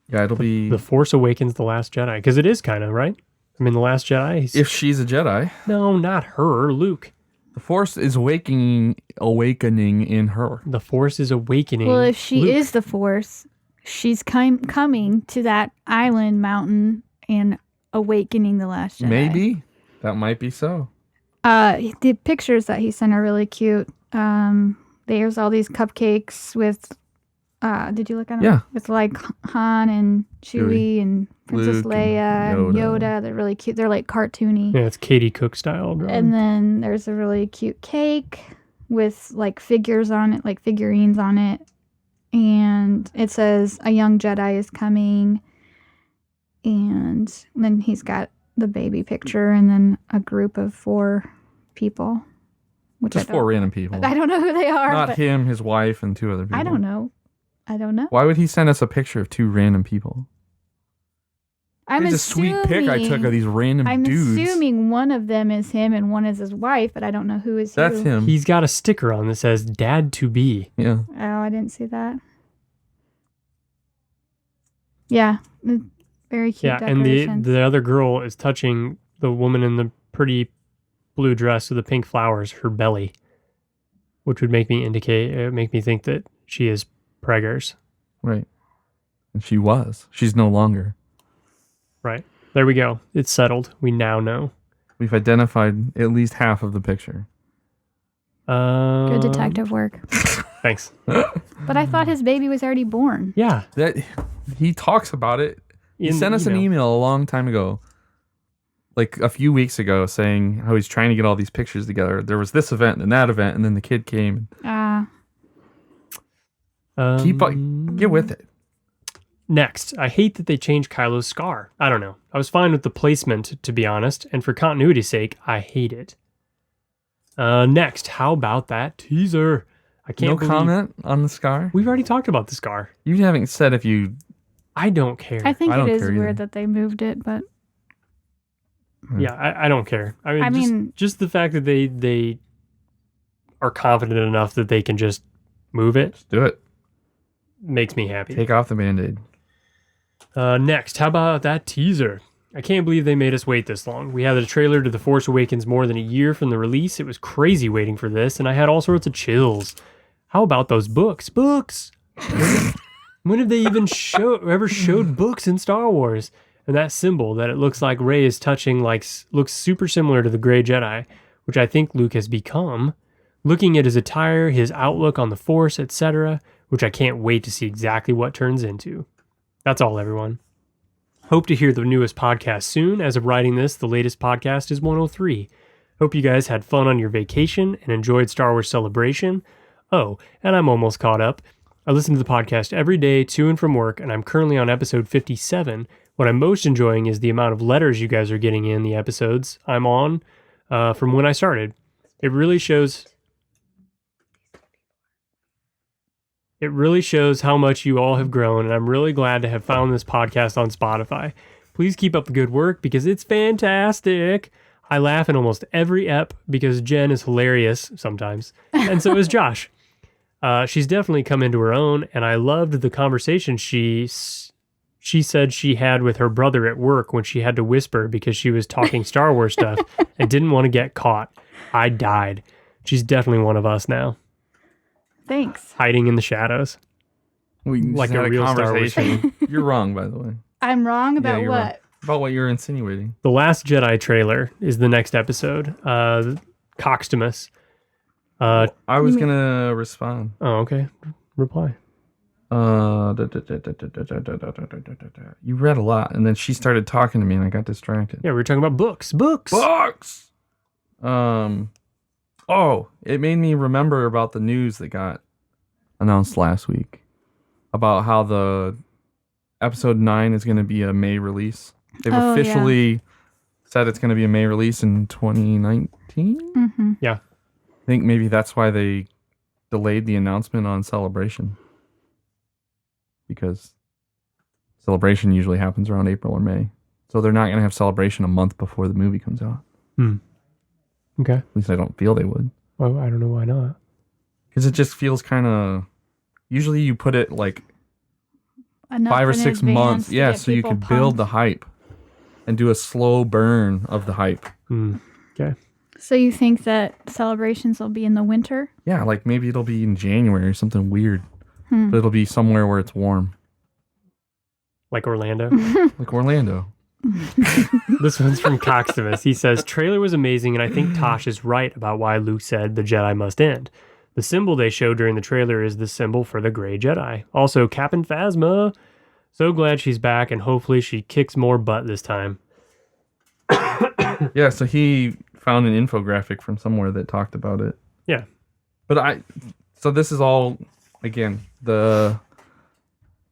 Yeah, it'll be... The Force Awakens, The Last Jedi. Because it is kind of, right? I mean, The Last Jedi... If she's a Jedi. No, not her. Luke. The Force is awakening in her. The Force is awakening. Well, if she Luke. is the Force, she's coming to that island mountain and awakening the last Jedi. Maybe. That might be so. The pictures that he sent are really cute. There's all these cupcakes with did you look at them? Yeah. With like Han and Chewie and Princess Luke Leia and and Yoda. Yoda. They're really cute. They're like cartoony. Yeah, it's Katie Cook style drawing. And then there's a really cute cake with like figures on it, like figurines on it. And it says a young Jedi is coming. And then he's got the baby picture and then a group of 4 people. Which Just 4 random people. I don't know who they are. Not but him, his wife, and 2 other people. I don't know. Why would he send us a picture of 2 random people? I'm It's a sweet pic I took of these random I'm dudes. assuming one of them is him and one is his wife, but I don't know who is That's who. him. He's got a sticker on that says "Dad to be." Yeah. Oh, I didn't see that. Yeah, very cute Yeah, and decorations. the other girl is touching the woman in the pretty blue dress with the pink flowers, her belly, which would make me think that she is preggers. Right. And she was. She's no longer. Right. There we go. It's settled. We now know. We've identified at least half of the picture. Good detective work. Thanks. But I thought his baby was already born. Yeah. That he talks about it. He In sent the us an email a long time ago, like a few weeks ago, saying how he's trying to get all these pictures together. There was this event and that event, and then the kid came. Get with it. Next, I hate that they changed Kylo's scar. I don't know. I was fine with the placement, to be honest, and for continuity's sake, I hate it. Next, how about that teaser? I can't believe... comment on the scar? We've already talked about the scar. You haven't said if you... I don't care. I think I don't it is care weird either. that they moved it, but Yeah, I don't care. I mean, just the fact that they are confident enough that they can just move it Just do it. makes me happy. Take off the Band-Aid. Next, how about that teaser? I can't believe they made us wait this long. We had the trailer to The Force Awakens more than a year from the release. It was crazy waiting for this, and I had all sorts of chills. How about those books? Books! When have they even ever showed books in Star Wars? And that symbol that it looks like Rey is touching looks super similar to the Grey Jedi, which I think Luke has become. Looking at his attire, his outlook on the Force, etc., which I can't wait to see exactly what turns into. That's all, everyone. Hope to hear the newest podcast soon. As of writing this, the latest podcast is 103. Hope you guys had fun on your vacation and enjoyed Star Wars Celebration. Oh, and I'm almost caught up. I listen to the podcast every day to and from work, and I'm currently on episode 57. What I'm most enjoying is the amount of letters you guys are getting in the episodes I'm on from when I started. It really shows how much you all have grown, and I'm really glad to have found this podcast on Spotify. Please keep up the good work because it's fantastic. I laugh in almost every ep because Jen is hilarious sometimes, and so is Josh. She's definitely come into her own, and I loved the conversation she said she had with her brother at work when she had to whisper because she was talking Star Wars stuff and didn't want to get caught. I died. She's definitely one of us now. thanks. Hiding in the shadows. We Like just a had real Star Wars conversation. You're wrong, by the way. I'm wrong about you're what? wrong. About what you're insinuating. The Last Jedi trailer is the next episode. Coxtimus. I was going to respond. Oh, okay. Reply. You read a lot, and then she started talking to me, and I got distracted. Yeah, we were talking about books. Books! Books! Oh, it made me remember about the news that got announced last week about how the episode 9 is going to be a May release. They've officially said it's going to be a May release in 2019. Mm-hmm. Yeah. I think maybe that's why they delayed the announcement on Celebration. Because Celebration usually happens around April or May. So they're not going to have Celebration a month before the movie comes out. Okay. At least I don't feel they would. Well, I don't know why not. Because it just feels kind of... Usually you put it like Enough 5 or in 6 advance months. to Yeah, get so you people could build pumped. the hype and do a slow burn of the hype. Okay. So you think that celebrations will be in the winter? Yeah, like maybe it'll be in January or something weird. But it'll be somewhere where it's warm. Like Orlando. Like Orlando. This one's from Coxtimus. He says, trailer was amazing, and I think Tosh is right about why Luke said the Jedi must end. The symbol they showed during the trailer is the symbol for the Grey Jedi. Also, Captain Phasma. So glad she's back, and hopefully she kicks more butt this time. Yeah, so he found an infographic from somewhere that talked about it. Yeah. But so this is all, again, the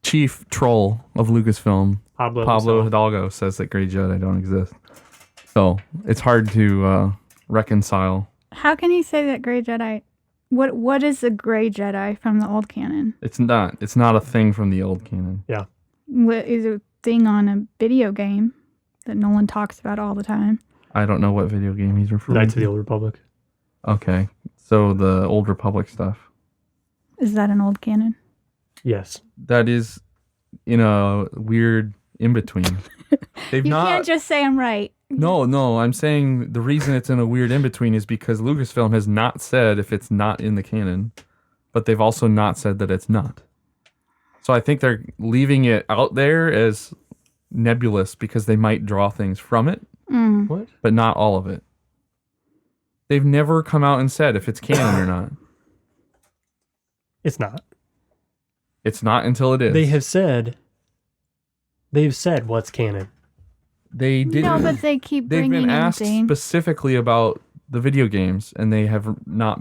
chief troll of Lucasfilm, Pablo himself. Hidalgo, says that Grey Jedi don't exist. So it's hard to reconcile. How can he say that Grey Jedi? What is a Grey Jedi from the old canon? It's not a thing from the old canon. Yeah. What is a thing on a video game that Nolan talks about all the time? I don't know what video game he's referring Knights to. of the Old Republic. Okay. So the Old Republic stuff. Is that an old canon? Yes. That is in a weird in-between. They've You not... can't just say I'm right. No, I'm saying the reason it's in a weird in-between is because Lucasfilm has not said if it's not in the canon, but they've also not said that it's not. So I think they're leaving it out there as nebulous because they might draw things from it, What? but not all of it. They've never come out and said if it's canon or not. It's not. It's not until it is. They've said what's canon. They didn't. No, but they keep They've bringing been in asked things. specifically about the video games, and they have not.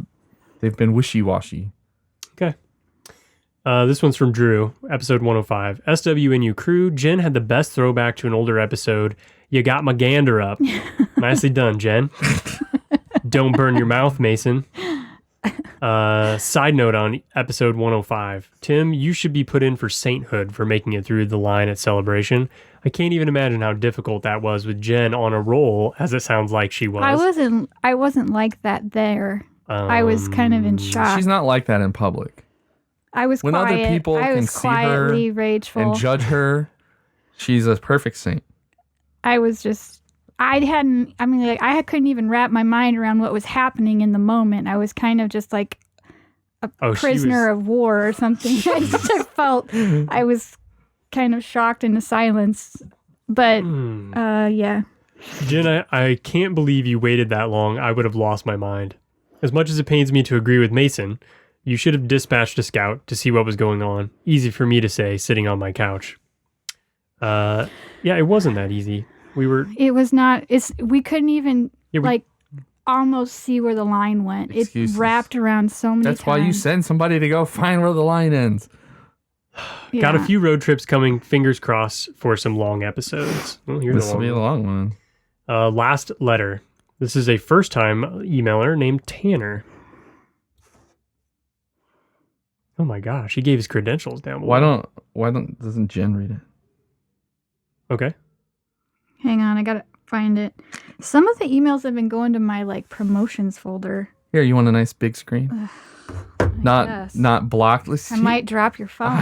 They've been wishy-washy. Okay. This one's from Drew, episode 105. SWNU crew, Jen had the best throwback to an older episode. You got my gander up. Nicely done, Jen. Don't burn your mouth, Mason. Side note on episode 105. Tim, you should be put in for sainthood for making it through the line at Celebration. I can't even imagine how difficult that was with Jen on a roll, as it sounds like she was. I wasn't like that there. I was kind of in shock. She's not like that in public. I was When quiet. other people I can was see quietly her rageful. and judge her, she's a perfect saint. I was just, I couldn't even wrap my mind around what was happening in the moment. I was kind of just like a prisoner of war or something. I just felt I was kind of shocked into silence. But, yeah. Jen, I can't believe you waited that long. I would have lost my mind. As much as it pains me to agree with Mason, you should have dispatched a scout to see what was going on. Easy for me to say, sitting on my couch. Yeah, it wasn't that easy. It was not. We couldn't even almost see where the line went. Excuses. It wrapped around so many That's times. why you send somebody to go find where the line ends. Yeah. Got a few road trips coming. Fingers crossed for some long episodes. Well, here's This will be a long one. Last letter. This is a first-time emailer named Tanner. Oh my gosh, he gave his credentials down below. Doesn't Jen read it? Okay. Hang on, I gotta find it. Some of the emails have been going to my promotions folder. Here, you want a nice big screen? Yes. Not blocked. Let's I see. might drop your phone.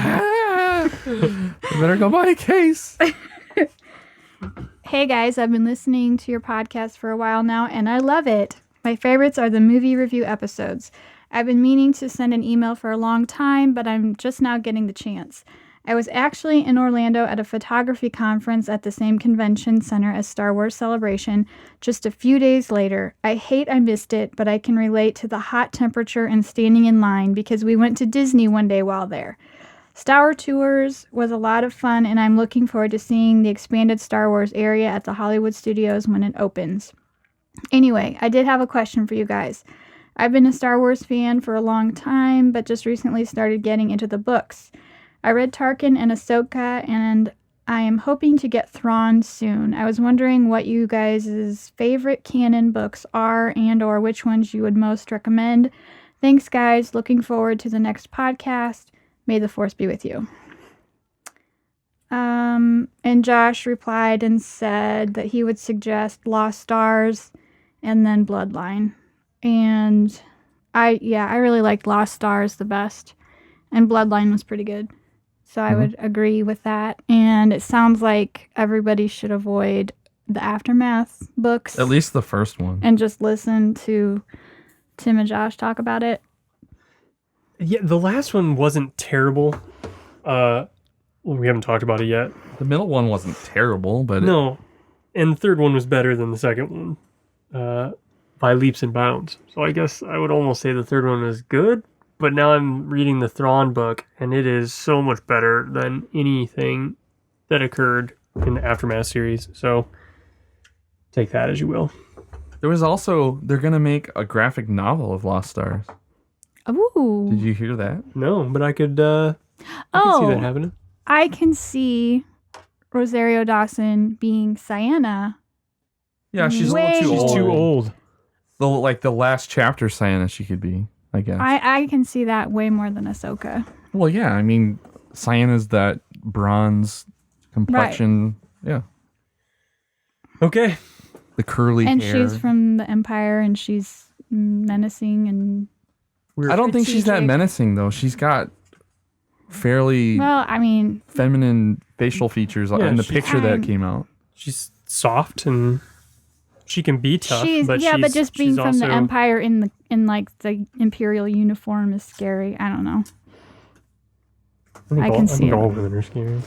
You better go buy a case. Hey guys, I've been listening to your podcast for a while now, and I love it. My favorites are the movie review episodes. I've been meaning to send an email for a long time, but I'm just now getting the chance. I was actually in Orlando at a photography conference at the same convention center as Star Wars Celebration just a few days later. I hate I missed it, but I can relate to the hot temperature and standing in line because we went to Disney one day while there. Star Wars Tours was a lot of fun, and I'm looking forward to seeing the expanded Star Wars area at the Hollywood Studios when it opens. Anyway, I did have a question for you guys. I've been a Star Wars fan for a long time, but just recently started getting into the books. I read Tarkin and Ahsoka, and I am hoping to get Thrawn soon. I was wondering what you guys' favorite canon books are and or which ones you would most recommend. Thanks, guys. Looking forward to the next podcast. May the Force be with you. And Josh replied and said that he would suggest Lost Stars and then Bloodline. And I really liked Lost Stars the best. And Bloodline was pretty good. So I would agree with that. And it sounds like everybody should avoid the Aftermath books. At least the first one. And just listen to Tim and Josh talk about it. Yeah, the last one wasn't terrible. we haven't talked about it yet. The middle one wasn't terrible, but No. And the third one was better than the second one by leaps and bounds. So I guess I would almost say the third one is good, but now I'm reading the Thrawn book, and it is so much better than anything that occurred in the Aftermath series. So take that as you will. there was also, they're going to make a graphic novel of Lost Stars. Ooh. Did you hear that? No, but I could see that happening. I can see Rosario Dawson being Ciena. Yeah, she's a little Way too more. old. She's too old. The last chapter Ciena she could be, I guess. I can see that way more than Ahsoka. Well, yeah, I mean, Ciena's that bronze complexion. Yeah. Okay. The curly And hair. she's from the Empire, and she's menacing and... I don't think she's that strategic. menacing, though. She's got fairly Well, I mean, feminine facial features Yeah, in the she's- picture that came out. She's soft and she can be tough. but just being she's from also, the Empire in like the Imperial uniform is scary. I don't know. I can see it. all women are scary.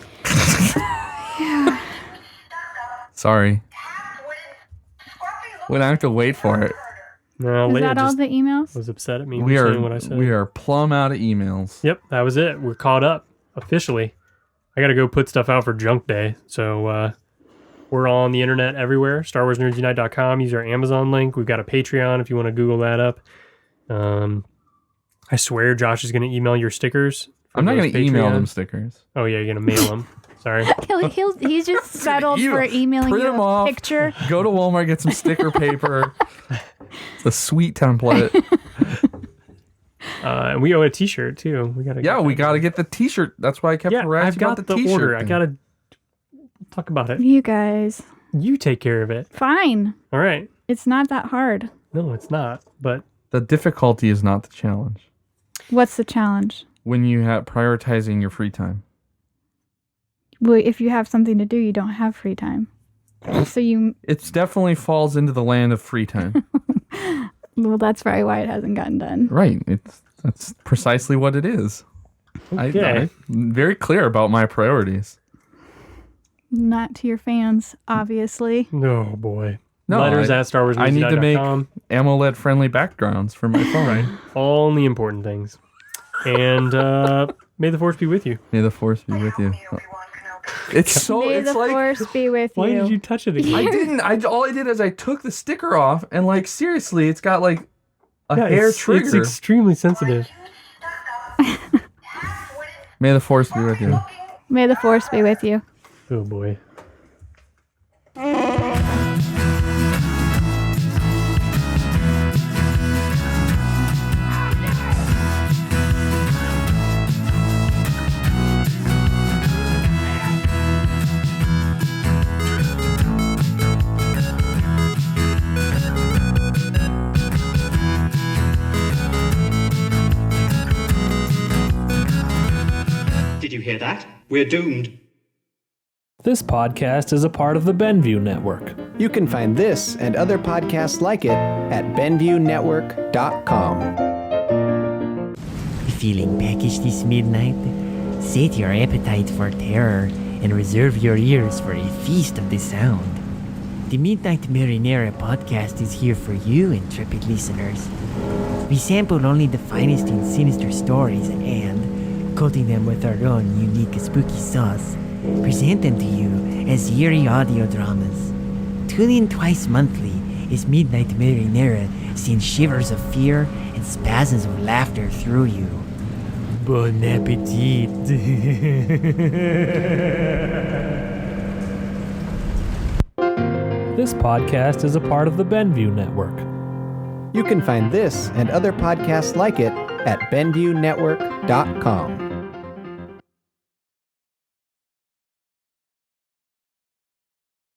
Sorry. We don't have to wait for it. No, Is Leia that all just the emails? was upset at me We for are saying what I said. we are plumb out of emails. Yep, that was it. We're caught up officially. I got to go put stuff out for Junk Day. So we're on the internet everywhere. StarWarsNerdsUnite.com. Use our Amazon link. We've got a Patreon if you want to Google that up. I swear Josh is going to email your stickers. I'm not going to email Patreon. them stickers. Oh, yeah, you're going to mail them. Sorry. He's just settled for emailing print you them a off. picture. Go to Walmart, get some sticker paper. It's a sweet template. And we owe a T-shirt, too. We got to get the T-shirt. That's why I kept harassing I've got about the the T-shirt. order. I thing. got to talk about it. You guys, You take care of it. fine. All right. It's not that hard. No, it's not. But The difficulty is not the challenge. What's the challenge? When you have prioritizing your free time. Well, if you have something to do, you don't have free time. So It definitely falls into the land of free time. well, that's probably why it hasn't gotten done. Right. That's precisely what it is. Okay. I'm very clear about my priorities. Not to your fans, obviously. oh boy. No, Letters at I need to make StarWarsNewsNet.com. AMOLED friendly backgrounds for my phone. All the important things. And may the force be with you. May the force be with you. It's so May it's the like force be with Why you. did you touch it again? I didn't. All I did is I took the sticker off and like seriously, it's got like a hair trigger. It's extremely sensitive. May the force be with you. May the force be with you. Oh boy. Did you hear that? We're doomed. This podcast is a part of the BenView Network. You can find this and other podcasts like it at BenViewNetwork.com. Feeling peckish this midnight? Sate your appetite for terror and reserve your ears for a feast of the sound. The Midnight Marinera podcast is here for you, intrepid listeners. We sample only the finest in sinister stories and, coating them with our own unique spooky sauce, present them to you as eerie audio dramas. Tune in twice monthly as Midnight Marinera sends shivers of fear and spasms of laughter through you. Bon appetit! This podcast is a part of the BenView Network. You can find this and other podcasts like it at BenViewNetwork.com.